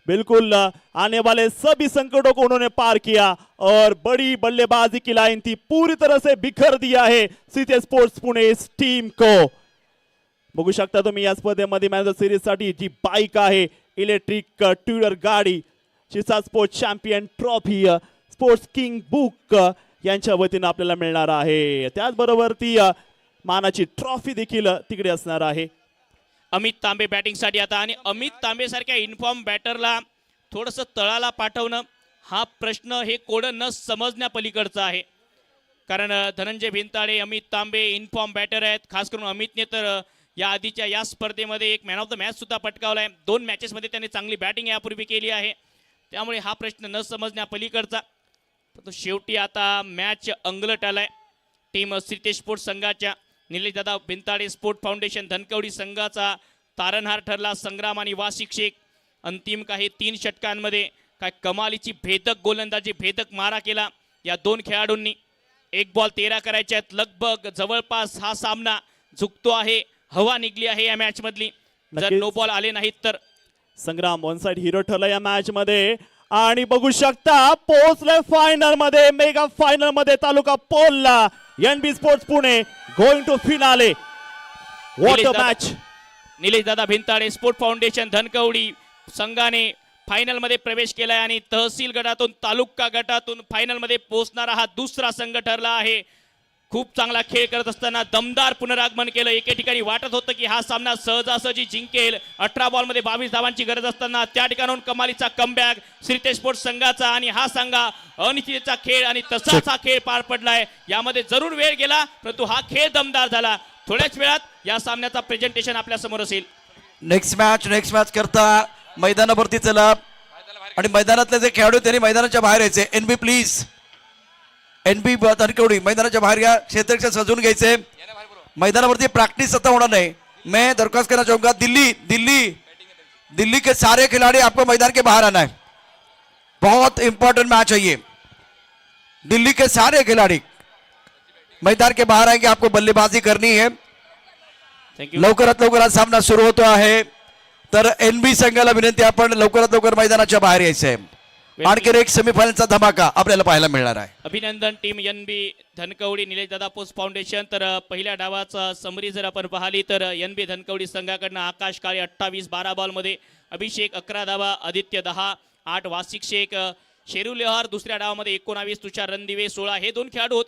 बिल्कुल आने वाले सभी संकटों को उन्होंने पार किया और बड़ी बल्लेबाजी की लाइन थी, पूरी तरह से बिखर दिया है श्रीतेज स्पोर्ट्स पुणे इस टीम को. बघू शकता तुम्ही या स्पर्धेमध्ये मॅन ऑफ द सिरीज साठी जी बाईक आहे, इलेक्ट्रिक टू व्हीलर गाडी, Shirsat sports champion trophy, sports king book, यांच्या वतीनं आपल्याला मिळणार आहे. त्याचबरोबर ती मानाची ट्रॉफी देखील तिकडे असणार आहे. अमित तांबे बॅटिंगसाठी आता, आणि अमित तांबे सारख्या इन्फॉर्म बॅटरला थोडंसं तळाला पाठवणं हा प्रश्न हे कोडं न समजण्या पलीकडचा आहे. कारण धनंजय भिंताडे, अमित तांबे इन्फॉर्म बॅटर आहेत. खास करून अमितने तर या आधीच्या या स्पर्धेमध्ये एक मॅन ऑफ द मॅच सुद्धा पटकावला आहे. 2 मॅचेसमध्ये त्याने चांगली बॅटिंग यापूर्वी केली आहे. त्यामुळे हा प्रश्न न समजण्या पलीकडचा. परंतु शेवटी आता मॅच अंगलट आलाय. टीम श्रीतेज स्पोर्ट्स संघाच्या निलेशदादा भिंताडे स्पोर्ट फाउंडेशन धनकवडी संघाचा तारणहार ठरला. संग्राम आणि वासिक शेख अंतिम काही 3 षटकांमध्ये काय कमालीची भेदक गोलंदाजी, भेदक मारा केला या 2 खेळाडूंनी. 1 बॉल 13 करायचे आहेत. लगभग जवळपास हा सामना झुकतो आहे. हवा निघली आहे या मॅच मधली. जर नक्कीच. नो बॉल आले नाहीत तर संग्राम वन साइड हिरो ठरला या मॅच मध्ये. आणि बघू शकता पोहोचले फायनल मध्ये, मेगा फायनल मध्ये तालुका पोलला. NB sports Pune going to finale. What a match. निलेशदादा भिंताडे स्पोर्ट फाउंडेशन धनकवडी संघाने फायनल मध्ये प्रवेश केलाय आणि तहसील गटातून तालुका गटातून फायनल मध्ये पोहोचणारा हा दुसरा संघ ठरला आहे. खूप चांगला खेळ करत असताना दमदार पुनरागमन केलं. एके ठिकाणी वाटत होतं की हा सामना सहजासहजी जिंकेल. 18 बॉलमध्ये 22 धावांची गरज असताना त्या ठिकाणून कमालीचा कमबॅक श्रीतेज स्पोर्ट्स संघाचा, आणि हा संघा अनिश्चिततेचा खेळ आणि तसाच हा खेळ पार पडलाय. यामध्ये जरूर वेळ गेला परंतु हा खेळ दमदार झाला. थोड्याच वेळात या सामन्याचा प्रेझेंटेशन आपल्या समोर असेल. नेक्स्ट मॅच करता मैदानावरती चला. आणि मैदानातले जे खेळाडू त्यांनी मैदानाच्या बाहेर यायचे. एनबी प्लीज, एनबी धनकवडी मैदानाच्या बाहेर या. क्षेत्ररक्षण सजवून घ्यायचे. मैदानावरती प्रैक्टिस आता होना नहीं. मैं दरख्वास्त करना चाहूंगा दिल्ली के सारे खिलाड़ी आपको मैदान के बाहर आना है. बहुत इंपॉर्टेंट मैच है ये. दिल्ली के सारे खिलाड़ी मैदान के बाहर आएंगे. आपको बल्लेबाजी करनी है. थँक्यू. लवकरात लवकर हा सामना सुरू होतो आहे. तर एनबी संघाला विनंती, आपण लवकरात लवकर मैदानाच्या बाहेर यायचं आहे. आणखी एक सेमीफायनलचा धमाका आपल्याला पाहायला मिळणार आहे. अभिनंदन टीम एनबी धनकवडी निलेशदादा पोस्ट फाउंडेशन. तर पहिल्या डावाचा समरी जर आपण पाहिली तर एनबी धनकवडी संघाकडनं आकाश काळे 28 12 बॉलमध्ये, अभिषेक 11 धावा, आदित्य 10, 8 वासिक शेख, शेरू लोहार दुसऱ्या डावामध्ये 19, तुषार रणदिवे 16 हे 2 खेळाडू होते.